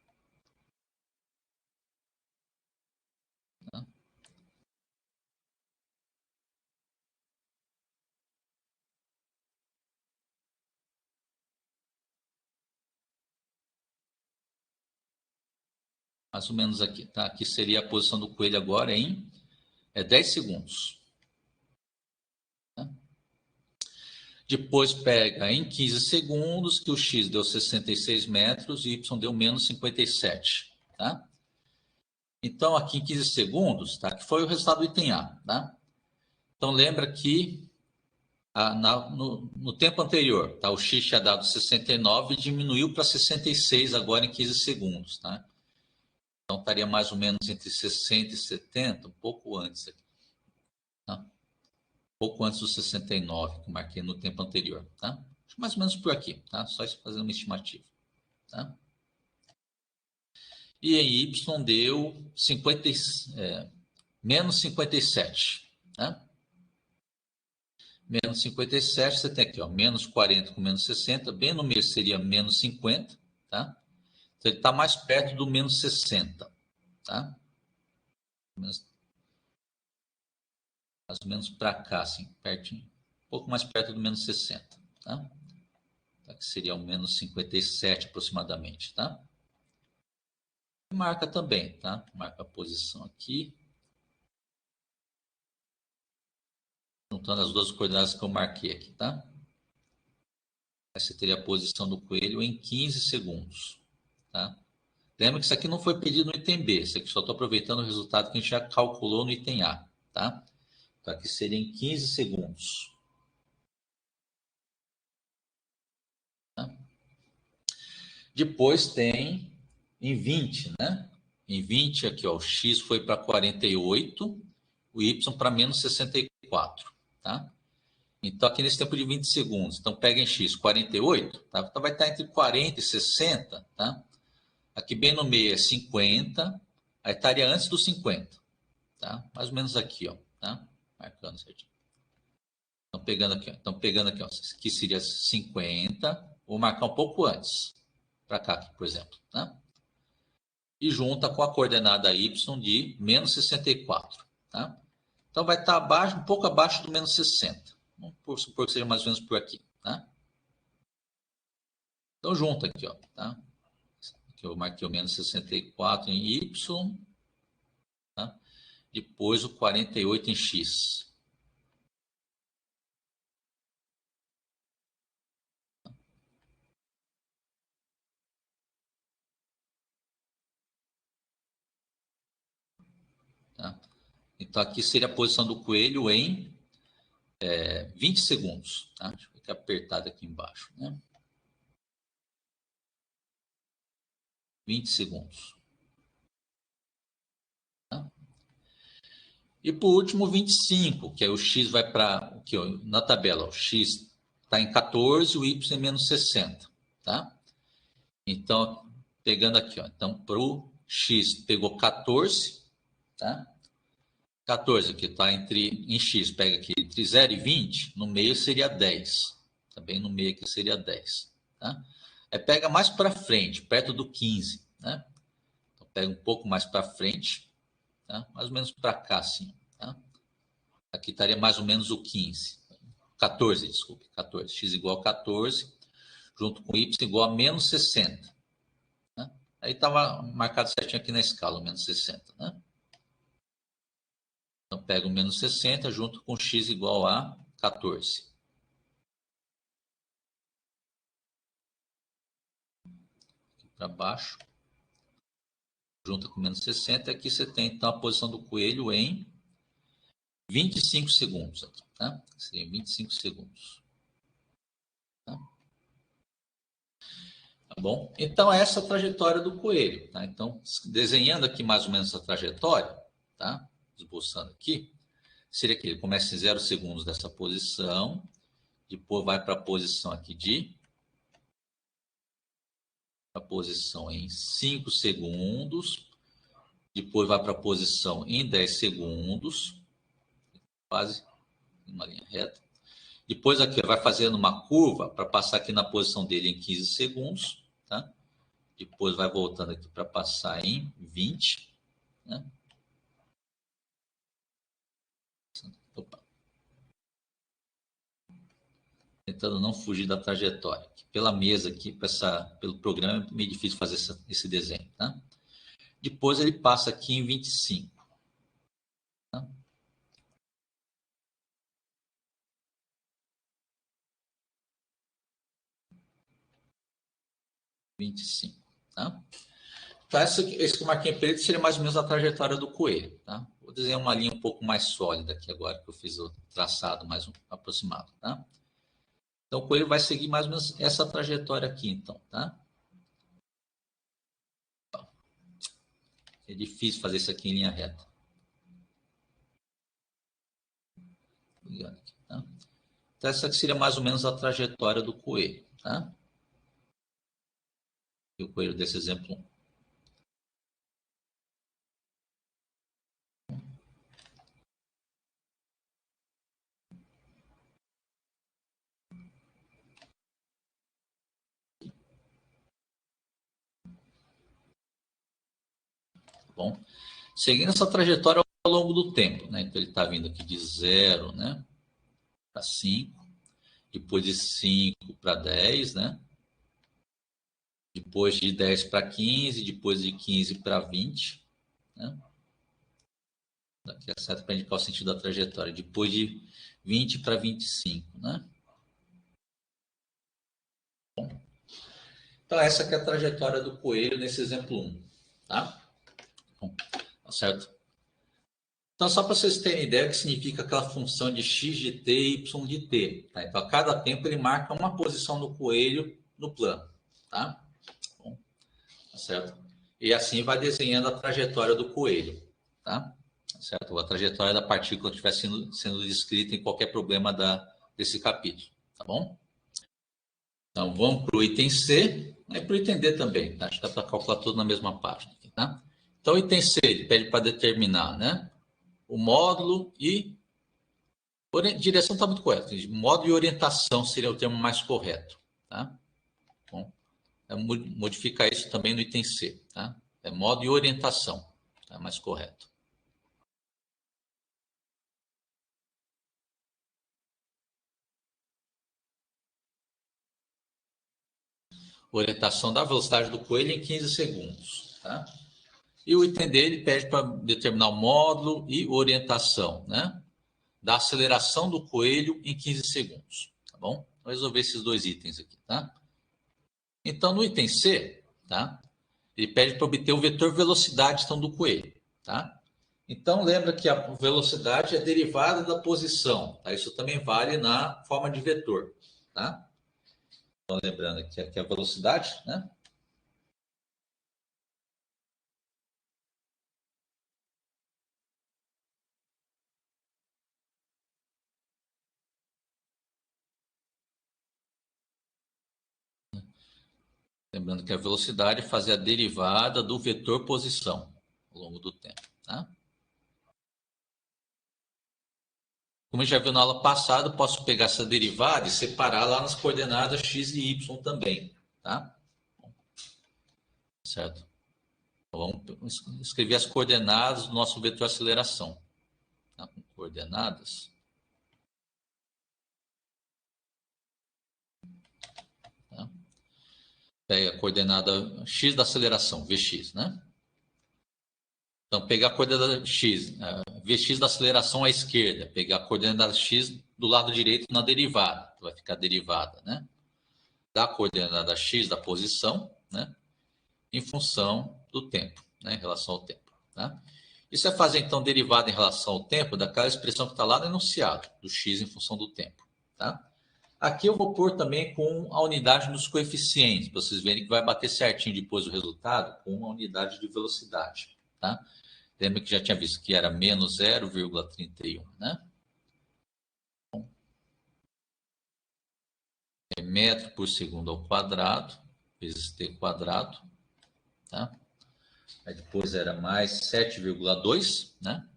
Tá? Mais ou menos aqui. Tá? Aqui seria a posição do coelho agora em 10 segundos. Tá? Depois pega em 15 segundos, que o x deu 66 metros e y deu menos 57. Tá? Então, aqui em 15 segundos, tá? Que foi o resultado do item A. Tá? Então, lembra que no tempo anterior, tá? O x tinha dado 69 e diminuiu para 66 agora em 15 segundos. Tá? Então, estaria mais ou menos entre 60 e 70, um pouco antes. Tá? Um pouco antes dos 69, que eu marquei no tempo anterior. Tá? Mais ou menos por aqui. Tá? Só fazendo uma estimativa. Tá? E em Y deu 50, menos 57, né? Menos 57, você tem aqui, ó, menos 40 com menos 60, bem no meio seria menos 50, tá? Então, ele está mais perto do menos 60, tá? Mais ou menos para cá, assim, pertinho. Um pouco mais perto do menos 60, tá? Que seria o menos 57 aproximadamente, tá? Marca também, tá? Marca a posição aqui. Juntando as duas coordenadas que eu marquei aqui, tá? Aí você teria a posição do coelho em 15 segundos, tá? Lembra que isso aqui não foi pedido no item B, isso aqui só estou aproveitando o resultado que a gente já calculou no item A, tá? Então aqui seria em 15 segundos. Tá? Depois tem em 20, né? Em 20 aqui, ó, o X foi para 48, o Y para menos 64, tá? Então, aqui nesse tempo de 20 segundos, então pega em X 48, tá? Então vai estar entre 40 e 60, tá? Aqui bem no meio é 50, aí estaria antes do 50, tá? Mais ou menos aqui, ó, tá? Marcando certinho. Estão pegando aqui, ó. Aqui seria 50, vou marcar um pouco antes, para cá, aqui, por exemplo, tá? E junta com a coordenada Y de menos 64, tá? Então vai estar abaixo, um pouco abaixo do menos 60. Vamos supor que seja mais ou menos por aqui, tá? Então junta aqui, ó, tá? Aqui eu marquei o menos 64 em Y, tá? Depois o 48 em X. Tá? Então aqui seria a posição do coelho em 20 segundos, tá? Deixa eu ficar apertado aqui embaixo, né? 20 segundos. Tá? E por último, 25, que aí o X vai para. Na tabela, o X está em 14, o Y em menos 60. Tá? Então, pegando aqui, ó. Então, para o X pegou 14, tá? 14, que está em X, pega aqui entre 0 e 20, no meio seria 10. Também no meio aqui seria 10. Tá? Aí pega mais para frente, perto do 15, né? Então, pega um pouco mais para frente, tá? Mais ou menos para cá, assim, tá? Aqui estaria mais ou menos o 15. 14, desculpe. 14. X igual a 14, junto com Y igual a menos 60. Né? Aí estava marcado certinho aqui na escala, o menos 60. Né? Então, pega o menos 60 junto com X igual a 14. Para baixo. Junta com menos 60. Aqui você tem, então, a posição do coelho em 25 segundos. Aqui, tá? Seria 25 segundos. Tá? Tá bom? Então, essa é a trajetória do coelho. Tá? Então, desenhando aqui mais ou menos essa trajetória, tá? Esboçando aqui, seria que ele começa em 0 segundos dessa posição, depois vai para a posição aqui de a posição em 5 segundos, depois vai para a posição em 10 segundos, quase uma linha reta. Depois aqui vai fazendo uma curva para passar aqui na posição dele em 15 segundos, tá? Depois vai voltando aqui para passar em 20, né? Opa. Tentando não fugir da trajetória. Pela mesa aqui, pelo programa, é meio difícil fazer esse desenho, tá? Depois ele passa aqui em 25. Tá? 25. Tá? Então, esse que eu marquei em preto seria mais ou menos a trajetória do coelho. Tá? Vou desenhar uma linha um pouco mais sólida aqui agora, que eu fiz o traçado mais aproximado. Tá? Então, o coelho vai seguir mais ou menos essa trajetória aqui, então. Tá? É difícil fazer isso aqui em linha reta. Tá? Então, essa aqui seria mais ou menos a trajetória do coelho. Tá? E o coelho desse exemplo 1. bom? Seguindo essa trajetória ao longo do tempo, né? Então, ele está vindo aqui de 0, né, para 5, depois de 5 para 10, né? Depois de 10 para 15, depois de 15 para 20, né? Aqui é certo para indicar o sentido da trajetória. Depois de 20 para 25, né? Bom, então, essa que é a trajetória do coelho nesse exemplo 1, tá? Bom, tá certo? Então, só para vocês terem ideia, o que significa aquela função de x de t e y de t. Tá? Então, a cada tempo, ele marca uma posição do coelho no plano. Tá? Bom, tá certo? E assim vai desenhando a trajetória do coelho. Tá? Tá certo? A trajetória da partícula que estiver sendo descrita em qualquer problema desse capítulo. Tá bom? Então, vamos para o item C e para o item D também. Tá? Acho que dá para calcular tudo na mesma página. Tá? Então, o item C, ele pede para determinar, né, o módulo e... Direção está muito correta. Módulo e orientação seria o termo mais correto. Tá? Bom, modificar isso também no item C. Tá? É módulo e orientação. Tá? Mais correto. Orientação da velocidade do coelho em 15 segundos. Tá? E o item D, ele pede para determinar o módulo e orientação, né, da aceleração do coelho em 15 segundos. Tá bom? Vou resolver esses dois itens aqui. Tá? Então, no item C, tá, ele pede para obter o vetor velocidade então, do coelho. Tá? Então, lembra que a velocidade é derivada da posição. Tá? Isso também vale na forma de vetor. Tá? Então, lembrando aqui a velocidade, né? Lembrando que a velocidade é fazer a derivada do vetor posição ao longo do tempo. Tá? Como a gente já viu na aula passada, posso pegar essa derivada e separar lá nas coordenadas x e y também. Tá? Certo? Então, vamos escrever as coordenadas do nosso vetor aceleração. Tá? Com coordenadas. Tá? Pega a coordenada x da aceleração, Vx, né? Então, pegar a coordenada x, Vx da aceleração à esquerda, pegar a coordenada x do lado direito na derivada, vai ficar derivada, né? Da coordenada x da posição, né? Em função do tempo, né? Em relação ao tempo, tá? Isso é fazer, então, derivada em relação ao tempo daquela expressão que está lá no enunciado, do x em função do tempo, tá? Aqui eu vou pôr também com a unidade dos coeficientes, para vocês verem que vai bater certinho depois o resultado com a unidade de velocidade, tá? Lembra que já tinha visto que era menos 0,31, né? É metro por segundo ao quadrado, vezes t quadrado, tá? Aí depois era mais 7,2, né?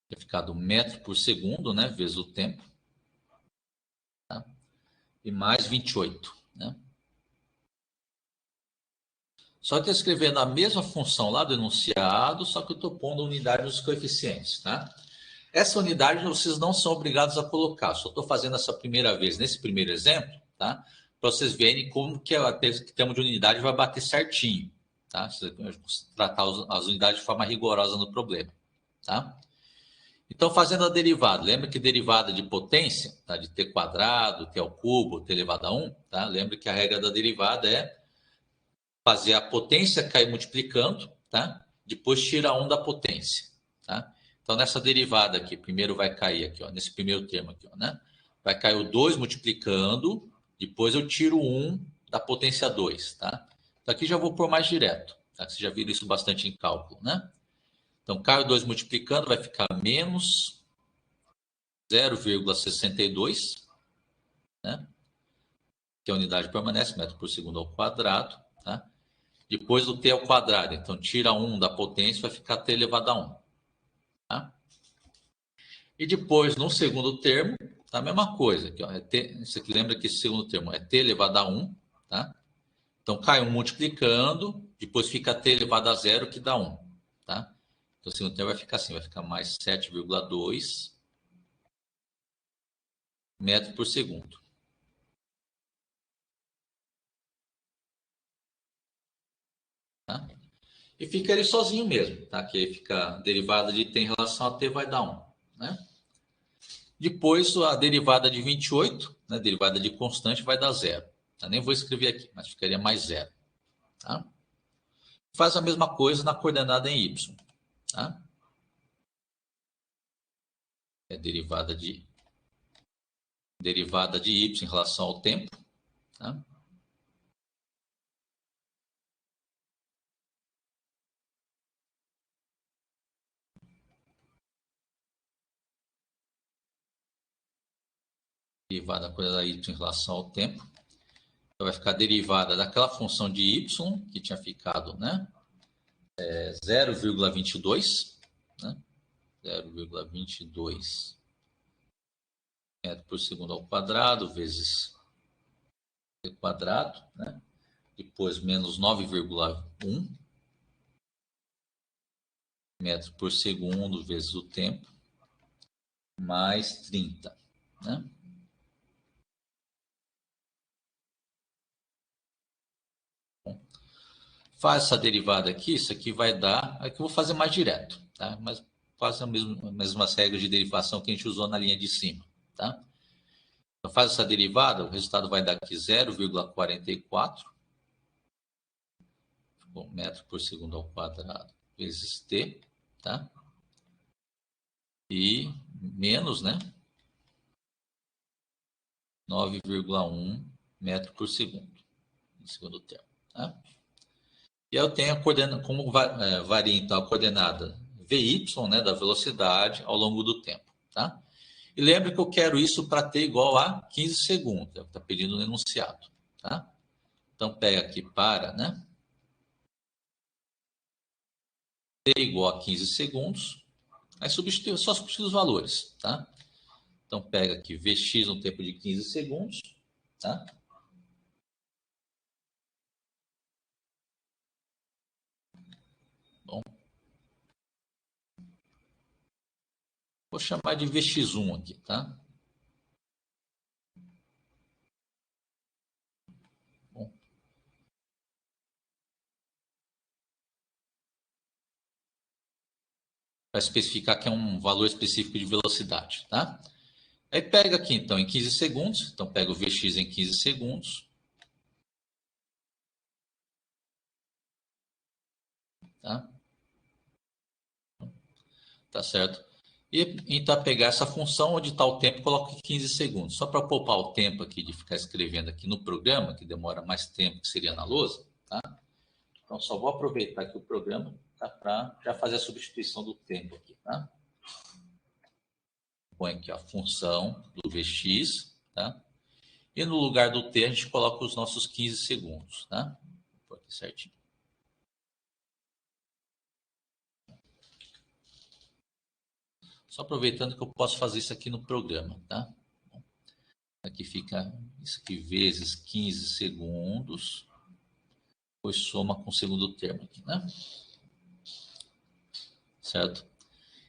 Vai ficar do metro por segundo, né? Vezes o tempo. Tá? E mais 28, né? Só que eu escrevendo a mesma função lá do enunciado, só que eu estou pondo a unidade dos coeficientes, tá? Essa unidade vocês não são obrigados a colocar, só estou fazendo essa primeira vez, nesse primeiro exemplo, tá? Para vocês verem como que o termo de unidade vai bater certinho, tá? Tratar as unidades de forma rigorosa no problema, tá? Então, fazendo a derivada, lembra que derivada de potência, tá? De t quadrado, t ao cubo, t elevado a 1, tá? Lembra que a regra da derivada é fazer a potência cair multiplicando, tá? Depois tira 1 da potência, tá? Então, nessa derivada aqui, primeiro vai cair aqui, ó, nesse primeiro termo aqui, ó, né? Vai cair o 2 multiplicando, depois eu tiro 1 da potência 2, tá? Então, aqui já vou pôr mais direto, tá? Vocês já viram isso bastante em cálculo, né? Então, cai o 2 multiplicando, vai ficar menos 0,62, né? Que a unidade permanece, metro por segundo ao quadrado, tá? Depois do t ao quadrado, então tira 1 da potência, vai ficar t elevado a 1. Tá? E depois, no segundo termo, tá a mesma coisa. Aqui, ó, isso aqui lembra que esse segundo termo é t elevado a 1, tá? Então, cai 1 multiplicando, depois fica t elevado a 0, que dá 1, tá? Então, o segundo termo vai ficar assim, vai ficar mais 7,2 metros por segundo. Tá? E fica ele sozinho mesmo, tá? Que aí fica a derivada de t em relação a t vai dar 1, né? Depois, a derivada de 28, né? Derivada de constante vai dar 0. Tá? Nem vou escrever aqui, mas ficaria mais 0. Tá? Faz a mesma coisa na coordenada em y. Tá? É derivada de y em relação ao tempo. Tá? Derivada da coordenada y em relação ao tempo. Então, vai ficar derivada daquela função de y, que tinha ficado, né? 0,22, né? 0,22 metro por segundo ao quadrado, vezes t quadrado, né? Depois, menos 9,1 metro por segundo, vezes o tempo, mais 30, né? Faz essa derivada aqui, isso aqui vai dar... Aqui eu vou fazer mais direto, tá? Mas quase as mesmas regras de derivação que a gente usou na linha de cima, tá? Então, faz essa derivada, o resultado vai dar aqui 0,44 metro por segundo ao quadrado, vezes t, tá? E menos, né? 9,1 metro por segundo, no segundo termo, tá? E aí eu tenho a coordenada, como varia então a coordenada VY, né, da velocidade ao longo do tempo, tá? E lembra que eu quero isso para t igual a 15 segundos, é o que está pedindo no enunciado, tá? Então, pega aqui para, né? T igual a 15 segundos, aí só substitui os valores, tá? Então, pega aqui Vx no tempo de 15 segundos, tá? Bom, vou chamar de Vx1 aqui, tá? Bom, para especificar que é um valor específico de velocidade, tá? Aí pega aqui, então, em 15 segundos. Então, pega o Vx em 15 segundos. Tá? Tá certo? E então, pegar essa função onde está o tempo, coloca em 15 segundos. Só para poupar o tempo aqui de ficar escrevendo aqui no programa, que demora mais tempo que seria na lousa, tá? Então, só vou aproveitar aqui o programa, tá? Para já fazer a substituição do tempo aqui, tá? Põe aqui a função do Vx, tá? E no lugar do t, a gente coloca os nossos 15 segundos, tá? Vou pôr aqui certinho. Só aproveitando que eu posso fazer isso aqui no programa, tá? Aqui fica isso aqui vezes 15 segundos, depois soma com o segundo termo aqui, né? Certo?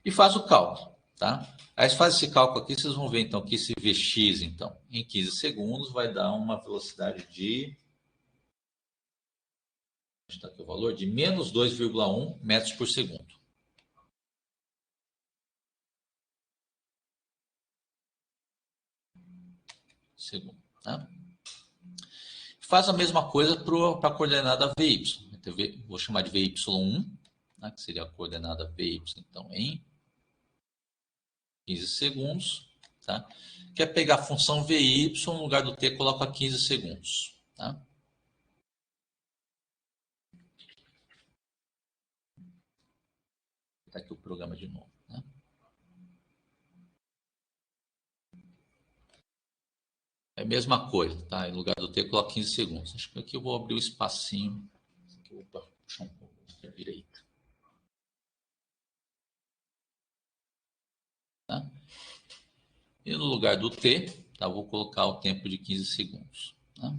E faz o cálculo, tá? Aí faz esse cálculo aqui, vocês vão ver então que esse Vx, então, em 15 segundos vai dar uma velocidade de... Está aqui o valor de menos 2,1 metros por segundo. Segundo, tá? Faz a mesma coisa para a coordenada VY. Vou chamar de VY1, né, que seria a coordenada VY, então, em 15 segundos. Tá? Quer pegar a função VY, no lugar do t, coloca 15 segundos. Tá? Tá aqui o programa de novo. Né? É a mesma coisa, tá? Em lugar do t, coloca 15 segundos. Acho que aqui eu vou abrir o espacinho. Opa, puxar um pouco para a direita. Tá? E no lugar do T, tá, vou colocar o tempo de 15 segundos. Tá?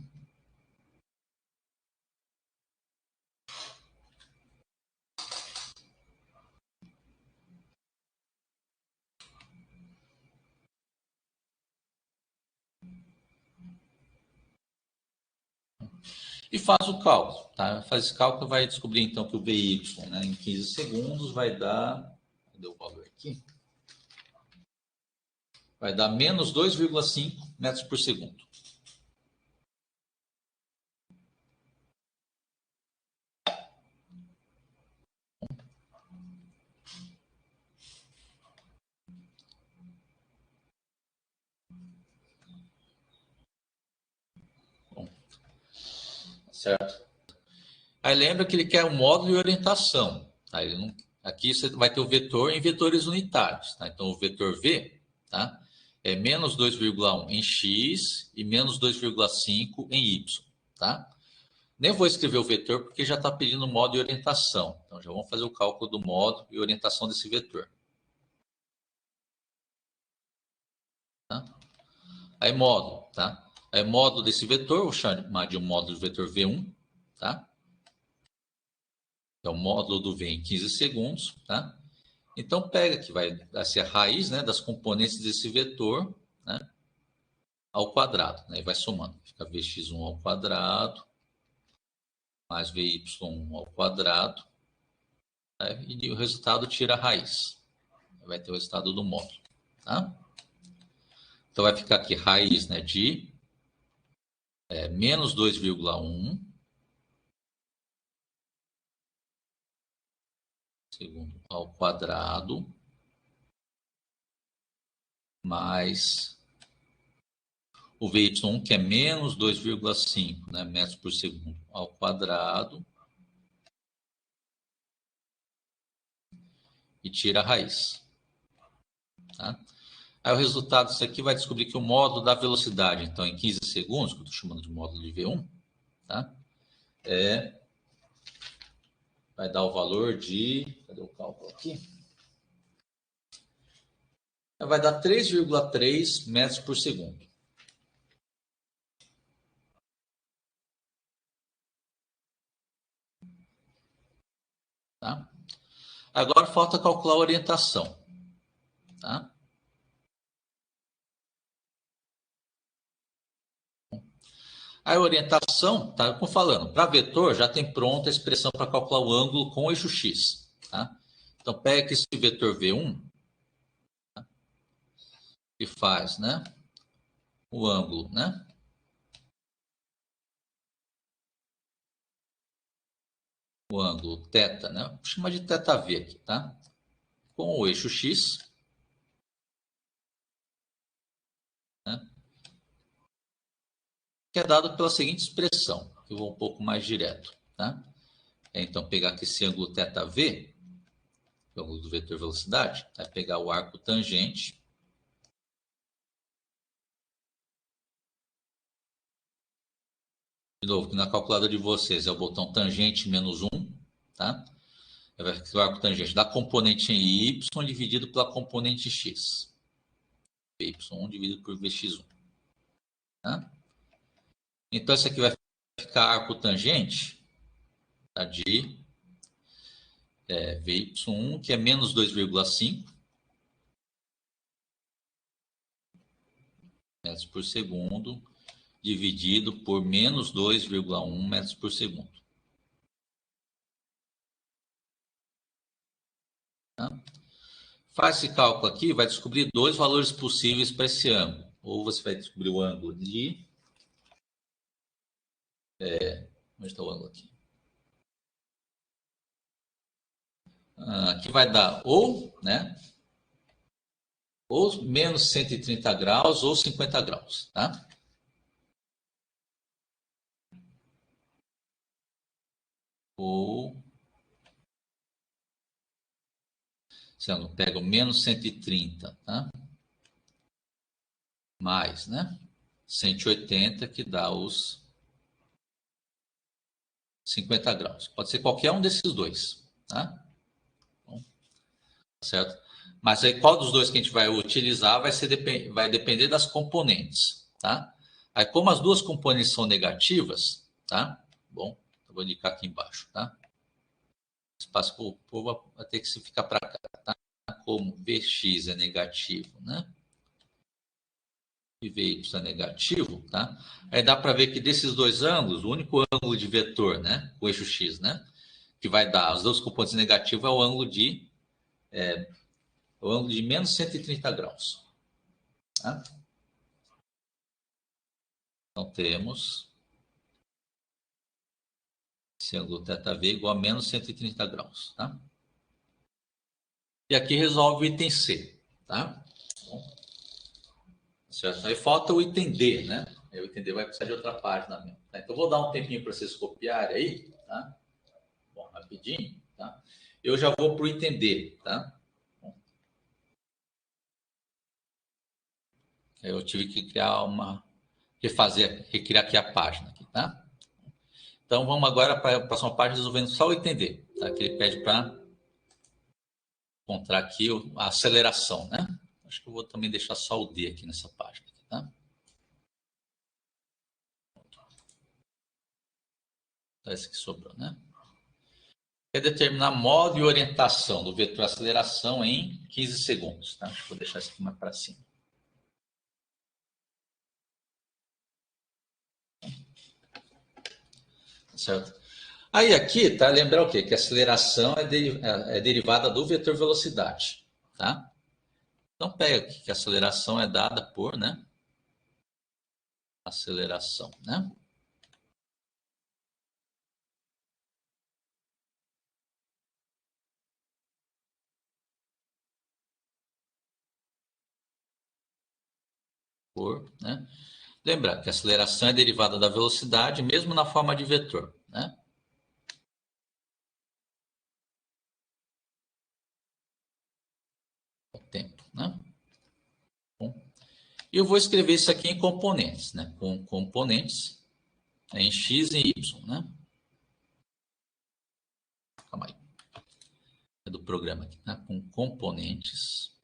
E faz o cálculo. Tá? Faz esse cálculo e vai descobrir então que o VY, né, em 15 segundos vai dar... Cadê o valor aqui? Vai dar menos 2,5 metros por segundo. Bom, certo? Aí lembra que ele quer o módulo e orientação. Tá? Ele não... Aqui você vai ter o vetor em vetores unitários. Tá? Então, o vetor V, tá, é menos 2,1 em x e menos 2,5 em y. Tá? Nem vou escrever o vetor porque já está pedindo módulo e orientação. Então, já vamos fazer o cálculo do módulo e orientação desse vetor. Tá? Aí, módulo. Tá? Aí, módulo desse vetor, vou chamar de um módulo do vetor V1. Tá? É o módulo do V em 15 segundos. Tá? Então, pega que vai ser a raiz, né, das componentes desse vetor, né, ao quadrado. Né, e vai somando. Fica Vx1 ao quadrado, mais Vy1 ao quadrado. Né, e o resultado tira a raiz. Vai ter o resultado do módulo. Tá? Então, vai ficar aqui raiz, né, de menos 2,1 segundo ao quadrado, mais o Vy1, que é menos 2,5, né, metros por segundo ao quadrado, e tira a raiz. Tá? Aí o resultado disso aqui vai descobrir que o módulo da velocidade, então, em 15 segundos, que eu estou chamando de módulo de V1, tá? Vai dar o valor de... Cadê o cálculo aqui? Vai dar 3,3 metros por segundo. Tá? Agora falta calcular a orientação. Tá? A orientação, tá? Como falando, para vetor já tem pronta a expressão para calcular o ângulo com o eixo x. Tá? Então, pega esse vetor V1, tá? E faz, né, o ângulo, né? O ângulo θ, né? Vou chamar de θv aqui, tá? Com o eixo x, né? Que é dado pela seguinte expressão, que eu vou um pouco mais direto, tá? Então, pegar aqui esse ângulo θv, que é o ângulo do vetor velocidade, vai pegar o arco tangente, de novo, que na calculadora de vocês é o botão tangente menos 1, tá? Vai ser o arco tangente da componente em y dividido pela componente x. y1 dividido por vx1. Tá? Então, isso aqui vai ficar arco tangente, tá, de Vy1, que é menos 2,5 metros por segundo, dividido por menos 2,1 metros por segundo. Tá? Faz esse cálculo aqui, vai descobrir dois valores possíveis para esse ângulo. Ou você vai descobrir o ângulo de... onde está o ângulo aqui? Aqui vai dar ou, né, ou menos 130 graus ou 50 graus, tá? Ou, se eu não pego menos 130, tá? Mais, né? 180, que dá os 50 graus. Pode ser qualquer um desses dois, tá? Bom, certo? Mas aí qual dos dois que a gente vai utilizar vai depender das componentes, tá? Aí como as duas componentes são negativas, tá? Bom, eu vou indicar aqui embaixo, tá? Espaço para o povo vai ter que se ficar para cá, tá? Como Vx é negativo, né? E Vy é negativo, tá? Aí dá para ver que desses dois ângulos, o único ângulo de vetor, né? O eixo x, né? Que vai dar as duas componentes negativas é o ângulo de menos 130 graus. Tá? Então temos esse ângulo θv igual a menos 130 graus. Tá? E aqui resolve o item C. Tá? Bom, certo? Aí falta o item D, né? O item D vai precisar de outra página mesmo. Tá? Então vou dar um tempinho para vocês copiarem aí. Tá? Bom, rapidinho. Tá? Eu já vou para o item D. Tá? Eu tive que criar recriar aqui a página. Aqui, tá? Então vamos agora para a próxima página resolvendo só o item D. Tá? Que ele pede para encontrar aqui a aceleração, né? Acho que eu vou também deixar só o D aqui nessa página. Tá? Então, esse que sobrou, né? É determinar modo e orientação do vetor aceleração em 15 segundos. Tá? Vou deixar isso aqui mais para cima. Certo? Aí aqui, tá? Lembrar o quê? Que a aceleração é derivada do vetor velocidade. Tá? Então pega aqui que a aceleração é dada por, né? Aceleração, né? Né? Lembrar que a aceleração é derivada da velocidade, mesmo na forma de vetor. Né? O tempo. Né? Bom, e eu vou escrever isso aqui em componentes. Né? Com componentes em x e y. Né? Calma aí. É do programa aqui. Né? Com componentes.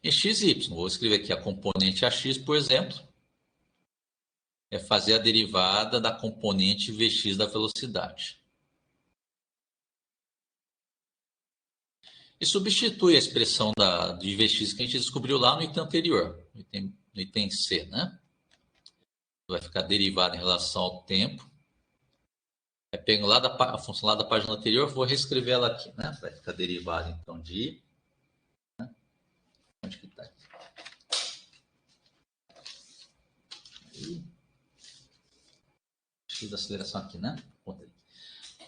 Em x e y. Vou escrever aqui a componente AX, por exemplo. É fazer a derivada da componente Vx da velocidade. E substitui a expressão de Vx que a gente descobriu lá no item anterior, no item C, né? Vai ficar derivada em relação ao tempo. Pego lá a função lá da página anterior, vou reescrever ela aqui, né? Vai ficar derivada, então, de... Né? Onde que está? X da aceleração aqui, né?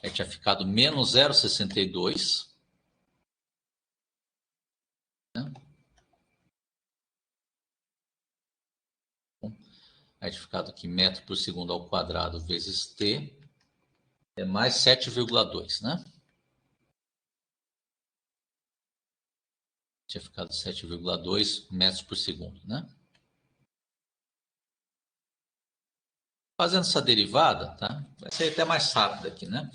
Aí tinha ficado menos 0,62. Né? Aí tinha ficado aqui metro por segundo ao quadrado vezes t. É mais 7,2, né? Tinha ficado 7,2 metros por segundo, né? Fazendo essa derivada, tá? Vai ser até mais rápido aqui, né?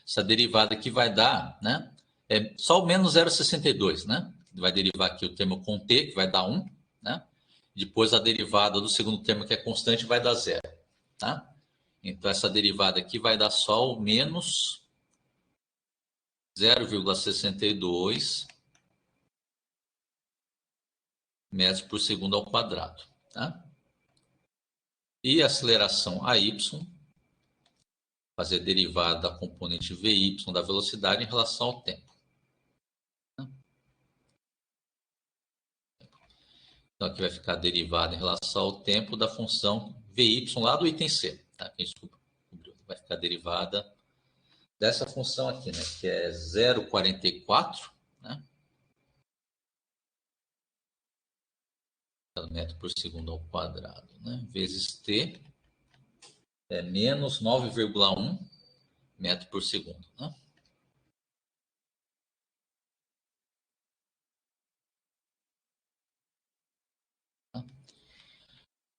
Essa derivada aqui vai dar, né? É só o menos 0,62, né? Vai derivar aqui o termo com t, que vai dar 1, né? Depois a derivada do segundo termo, que é constante, vai dar 0, tá? Então, essa derivada aqui vai dar só o menos 0,62 metros por segundo ao quadrado, tá? E a aceleração AY, fazer a derivada da componente Vy da velocidade em relação ao tempo. Então, aqui vai ficar derivada em relação ao tempo da função Vy lá do item C. Tá? Vai ficar derivada dessa função aqui, né? Que é 0,44, né? Metro por segundo ao quadrado, né? Vezes t é menos 9,1 metro por segundo, né?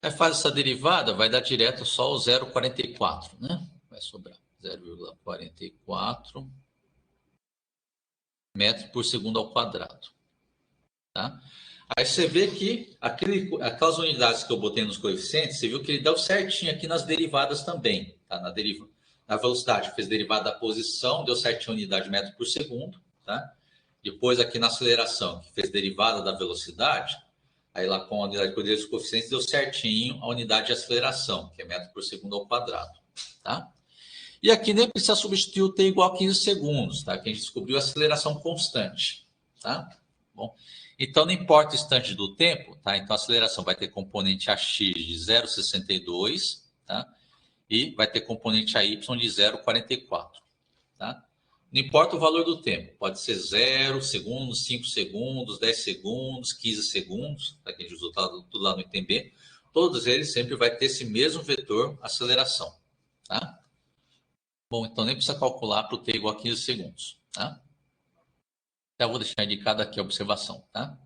Aí faz essa derivada, vai dar direto só o 0,44, né? Vai sobrar 0,44 metros por segundo ao quadrado. Tá? Aí você vê que aquelas unidades que eu botei nos coeficientes, você viu que ele deu certinho aqui nas derivadas também. Tá? Na velocidade, fez derivada da posição, deu certinho a unidade de metro por segundo. Tá? Depois aqui na aceleração, que fez derivada da velocidade, aí lá com a unidade de poder dos coeficientes, deu certinho a unidade de aceleração, que é metro por segundo ao quadrado. Tá? E aqui nem precisa substituir o t igual a 15 segundos, tá? Que a gente descobriu a aceleração constante. Tá? Bom, então, não importa o instante do tempo, tá? Então, a aceleração vai ter componente AX de 0,62, tá? E vai ter componente AY de 0,44, tá? Não importa o valor do tempo, pode ser 0 segundos, 5 segundos, 10 segundos, 15 segundos, tá? Que a gente usou tudo lá no ITB. Todos eles sempre vai ter esse mesmo vetor aceleração, tá? Bom, então nem precisa calcular para o t igual a 15 segundos, tá? Então, eu vou deixar indicado aqui a observação, tá?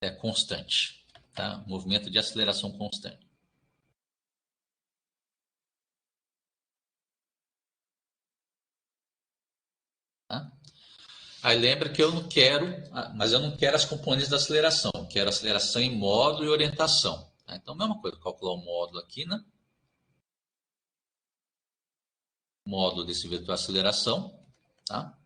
É constante, tá? Movimento de aceleração constante. Tá? Aí lembra que eu não quero, mas eu não quero as componentes da aceleração, eu quero aceleração em módulo e orientação. Tá? Então, mesma coisa, calcular o módulo aqui, né? Módulo desse vetor aceleração, tá?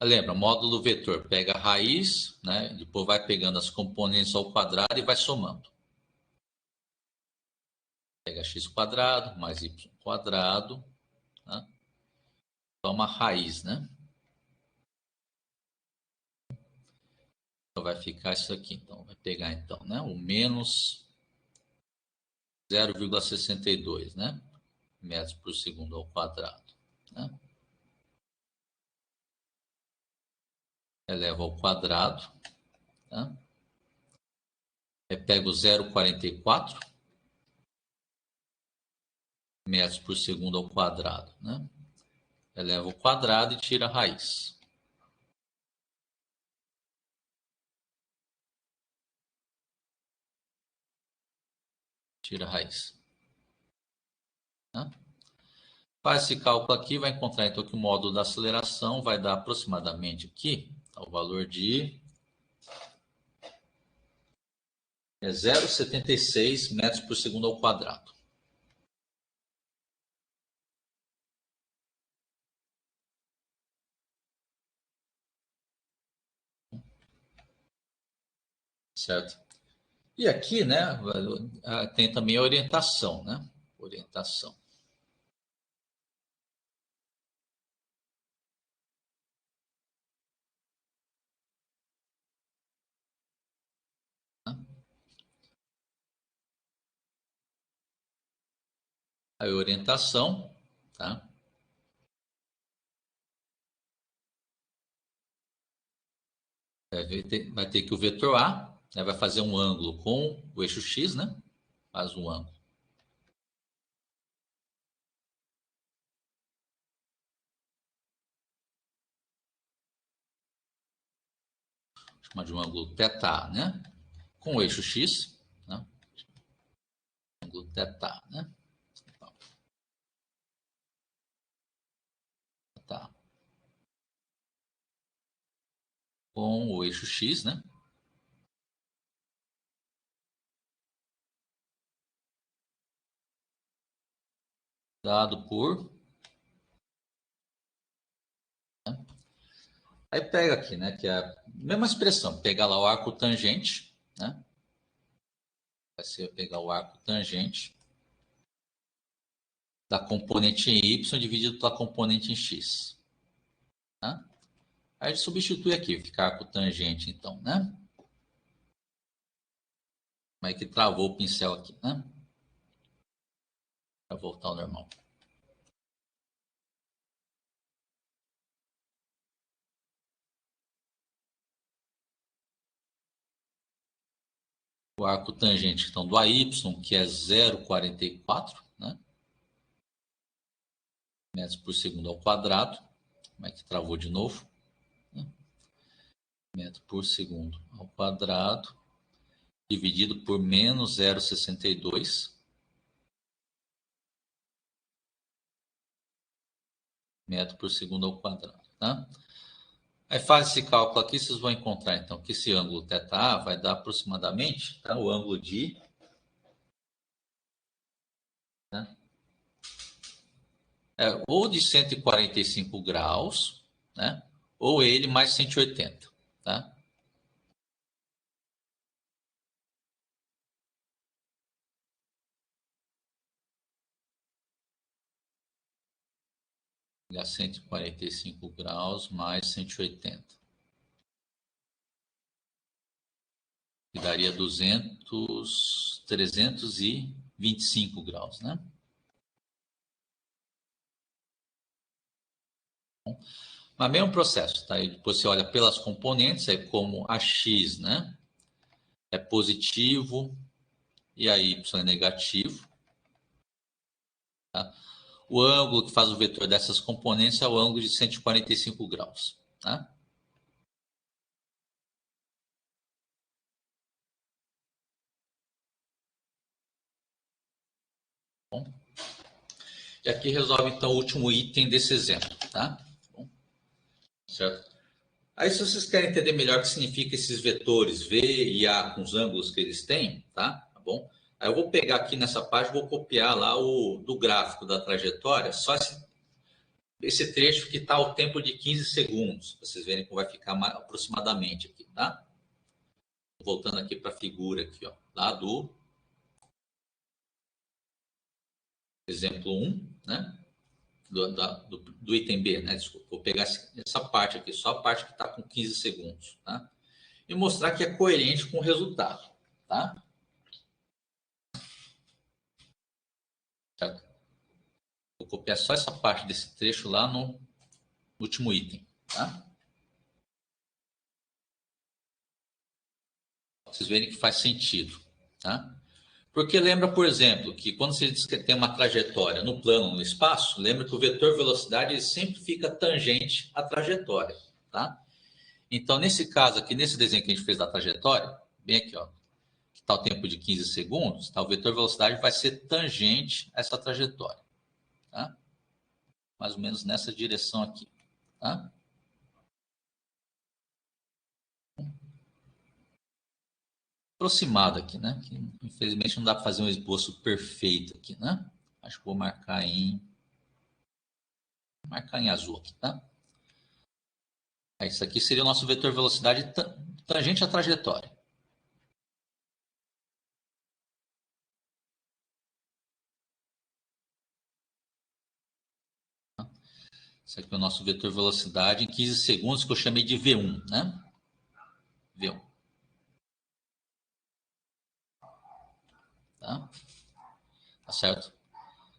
Lembra, módulo vetor pega a raiz, né? Depois vai pegando as componentes ao quadrado e vai somando. Pega x quadrado mais y quadrado, tá? Toma a raiz, né? Então vai ficar isso aqui. Então vai pegar então, né? O menos 0,62, né? Metros por segundo ao quadrado, né? Eleva ao quadrado, tá? Eu pego 0,44 metros por segundo ao quadrado, né? Eleva ao quadrado e tira a raiz. Tira a raiz. Tá? Faz esse cálculo aqui, vai encontrar então que o módulo da aceleração vai dar aproximadamente aqui o valor de 0,76 metros por segundo ao quadrado. Certo? E aqui, né, tem também a orientação, né? Orientação. A orientação, tá? Vai ter que o vetor A, né, vai fazer um ângulo com o eixo X, né? Faz um ângulo. Chama de um ângulo θ, né? Com o eixo X, né? Ângulo θ, né? Tá. Com o eixo X, né? Dado por... Né? Aí pega aqui, né? Que é a mesma expressão. Pegar lá o arco tangente, né? Vai ser pegar o arco tangente da componente em Y dividido pela componente em X. Tá? Aí a gente substitui aqui, fica arco tangente, então, né? Como é que travou o pincel aqui, né? Para voltar ao normal. O arco tangente, então, do AY, que é 0,44, né? Metros por segundo ao quadrado. Como é que travou de novo? Metro por segundo ao quadrado. dividido por menos 0,62 metro por segundo ao quadrado, tá? Aí faz esse cálculo aqui, vocês vão encontrar, então, que esse ângulo θA vai dar aproximadamente, tá? O ângulo de... Né? Ou de 145 graus, né? Ou ele mais 180, tá? A 145 graus mais 180. Que daria 325 graus, né? Mas mesmo processo, tá? E depois você olha pelas componentes, é como a x, né? É positivo e a y é negativo. Tá? O ângulo que faz o vetor dessas componentes é o ângulo de 145 graus. Tá? Bom. E aqui resolve, então, o último item desse exemplo. Tá? Bom. Certo? Aí, se vocês querem entender melhor o que significa esses vetores V e A com os ângulos que eles têm, tá bom? Aí eu vou pegar aqui nessa página, vou copiar lá do gráfico da trajetória, só esse trecho que está ao tempo de 15 segundos. Pra vocês verem como vai ficar aproximadamente aqui, tá? Voltando aqui para a figura aqui, ó, lá do exemplo 1, né? Do item B, né? Desculpa, vou pegar essa parte aqui, só a parte que está com 15 segundos, tá? E mostrar que é coerente com o resultado, tá? Certo? Vou copiar só essa parte desse trecho lá no último item, tá? Vocês verem que faz sentido, tá? Porque lembra, por exemplo, que quando você diz que tem uma trajetória no plano, no espaço, lembra que o vetor velocidade ele sempre fica tangente à trajetória, tá? Então, nesse caso aqui, nesse desenho que a gente fez da trajetória, bem aqui, ó, que está o tempo de 15 segundos, tá? O vetor velocidade vai ser tangente a essa trajetória, tá? Mais ou menos nessa direção aqui, tá? Aproximado aqui, né? Que, infelizmente não dá para fazer um esboço perfeito aqui, né? Acho que vou marcar em azul aqui, tá? Isso aqui seria o nosso vetor velocidade tangente à trajetória. Esse aqui é o nosso vetor velocidade em 15 segundos, que eu chamei de V1, né? V1. Tá? Tá certo?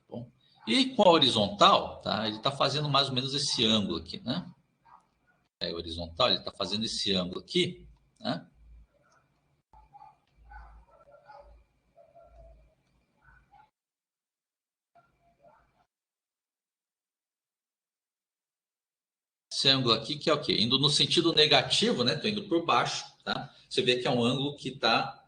Bom. E com a horizontal, tá? Ele está fazendo mais ou menos esse ângulo aqui, né? É horizontal, ele está fazendo esse ângulo aqui, né? Esse ângulo aqui que é o quê? Indo no sentido negativo, né? Estou indo por baixo, tá? Você vê que é um ângulo que está...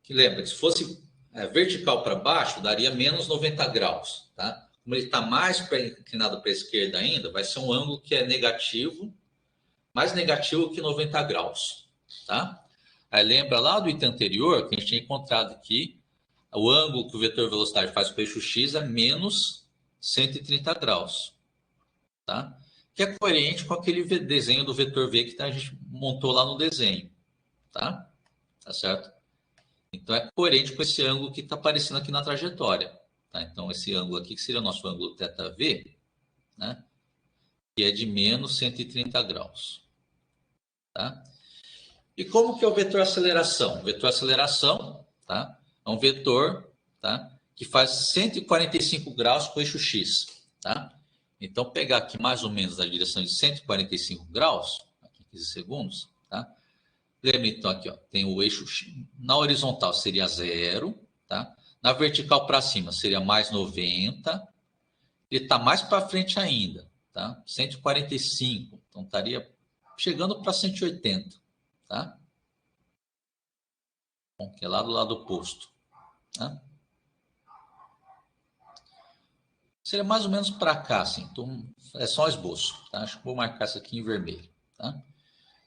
que lembra, que se fosse vertical para baixo, daria menos 90 graus, tá? Como ele está mais inclinado para a esquerda ainda, vai ser um ângulo que é negativo, mais negativo que 90 graus, tá? Aí lembra lá do item anterior, que a gente tinha encontrado aqui, o ângulo que o vetor velocidade faz com o eixo x é menos 130 graus, tá? Que é coerente com aquele desenho do vetor v que a gente montou lá no desenho, tá? Tá certo? Então, é coerente com esse ângulo que está aparecendo aqui na trajetória. Tá? Então, esse ângulo aqui, que seria o nosso ângulo θv, né? Que é de menos 130 graus. Tá? E como que é o vetor aceleração? O vetor aceleração, tá? É um vetor, tá? Que faz 145 graus com o eixo x. Tá? Então, pegar aqui mais ou menos a direção de 145 graus, aqui 15 segundos, tá? Lembra, então, aqui, ó, tem o eixo X. Na horizontal seria 0, tá? Na vertical para cima seria mais 90. Ele está mais para frente ainda, tá? 145. Então, estaria chegando para 180, tá? que é lá do lado oposto. Tá? Seria mais ou menos para cá, assim. Então, é só um esboço. Tá? Acho que vou marcar isso aqui em vermelho. Tá?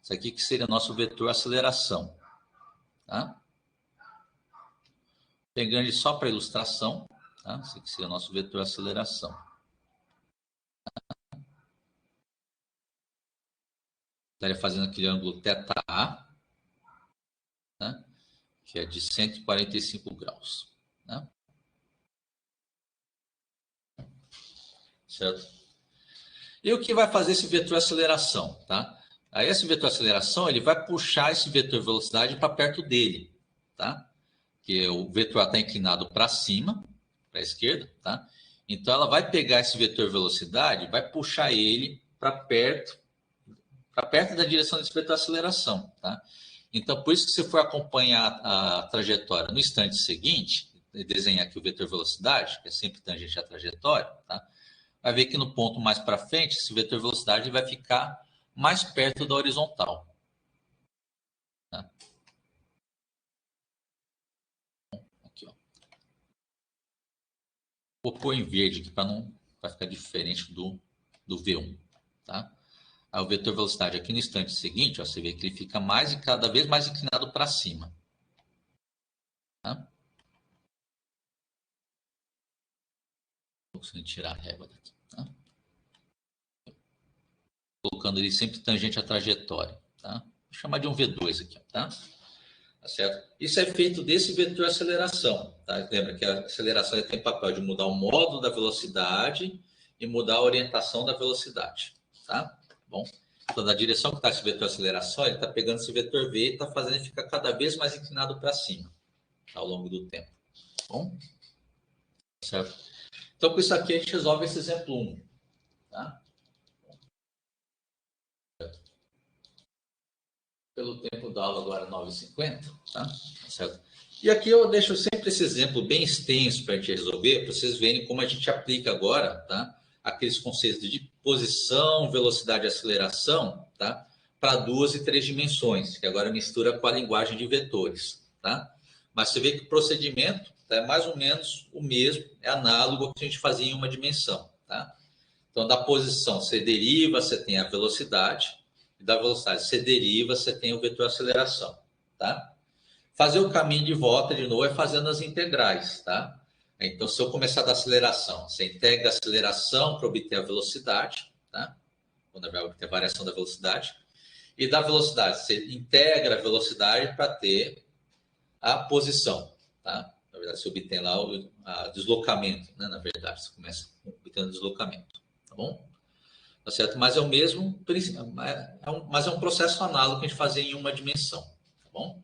Isso aqui que seria nosso vetor aceleração. Tá? Pegando ele só para ilustração. Tá? Esse aqui seria o nosso vetor aceleração. Estaria fazendo aquele ângulo θA, né? Que é de 145 graus. Né? Certo? E o que vai fazer esse vetor aceleração? Tá? Aí esse vetor aceleração ele vai puxar esse vetor velocidade para perto dele. Tá? Que o vetor está inclinado para cima, para a esquerda. Tá? Então ela vai pegar esse vetor velocidade, vai puxar ele para perto da direção desse vetor aceleração. Tá? Então, por isso que se for acompanhar a trajetória no instante seguinte, desenhar aqui o vetor velocidade, que é sempre tangente à trajetória, tá? Vai ver que no ponto mais para frente, esse vetor velocidade vai ficar mais perto da horizontal. Tá? Aqui, ó. Vou pôr em verde aqui para ficar diferente do V1. Tá? Aí o vetor velocidade aqui no instante seguinte, ó, você vê que ele fica cada vez mais inclinado para cima. Tá? Vou conseguir tirar a régua daqui. Tá? Colocando ele sempre tangente à trajetória. Tá? Vou chamar de um V2 aqui. Tá? Tá certo? Isso é feito desse vetor aceleração. Tá? Lembra que a aceleração tem o papel de mudar o módulo da velocidade e mudar a orientação da velocidade. Tá? Bom, então, na direção que está esse vetor aceleração, ele está pegando esse vetor V e está fazendo ele ficar cada vez mais inclinado para cima, tá? Ao longo do tempo. Bom? Certo? Então, com isso aqui, a gente resolve esse exemplo 1. Tá? Pelo tempo da aula agora 9h50, tá? Certo? E aqui eu deixo sempre esse exemplo bem extenso para a gente resolver, para vocês verem como a gente aplica agora, tá? Aqueles conceitos de posição, velocidade e aceleração, tá? Para 2 e 3 dimensões, que agora mistura com a linguagem de vetores, tá? Mas você vê que o procedimento é mais ou menos o mesmo, é análogo ao que a gente fazia em uma dimensão, tá? Então, da posição você deriva, você tem a velocidade, e da velocidade você deriva, você tem o vetor aceleração, tá? Fazer o caminho de volta de novo é fazendo as integrais, tá? Então, se eu começar da aceleração, você integra a aceleração para obter a velocidade, tá? Quando vai obter a variação da velocidade. E da velocidade, você integra a velocidade para ter a posição, tá? Na verdade, você obtém lá o deslocamento, né? Na verdade, você começa obtendo deslocamento, tá bom? Tá certo? Mas é o mesmo, mas é um processo análogo que a gente fazia em uma dimensão, tá bom?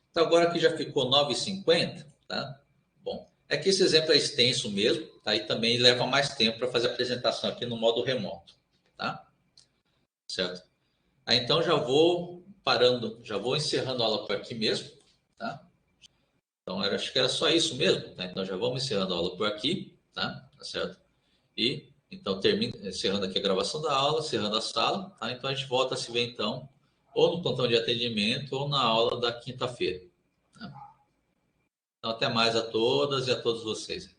Então, agora que já ficou 9h50, tá? Bom, é que esse exemplo é extenso mesmo, tá? E também leva mais tempo para fazer a apresentação aqui no modo remoto, tá? Certo? Aí, então, já vou parando, já vou encerrando a aula por aqui mesmo, tá? Então, acho que era só isso mesmo, tá? Então, já vamos encerrando a aula por aqui, tá? Tá certo? E, então, encerrando aqui a gravação da aula, encerrando a sala, tá? Então, a gente volta a se ver, então, ou no plantão de atendimento ou na aula da quinta-feira. Tá? Então, até mais a todas e a todos vocês.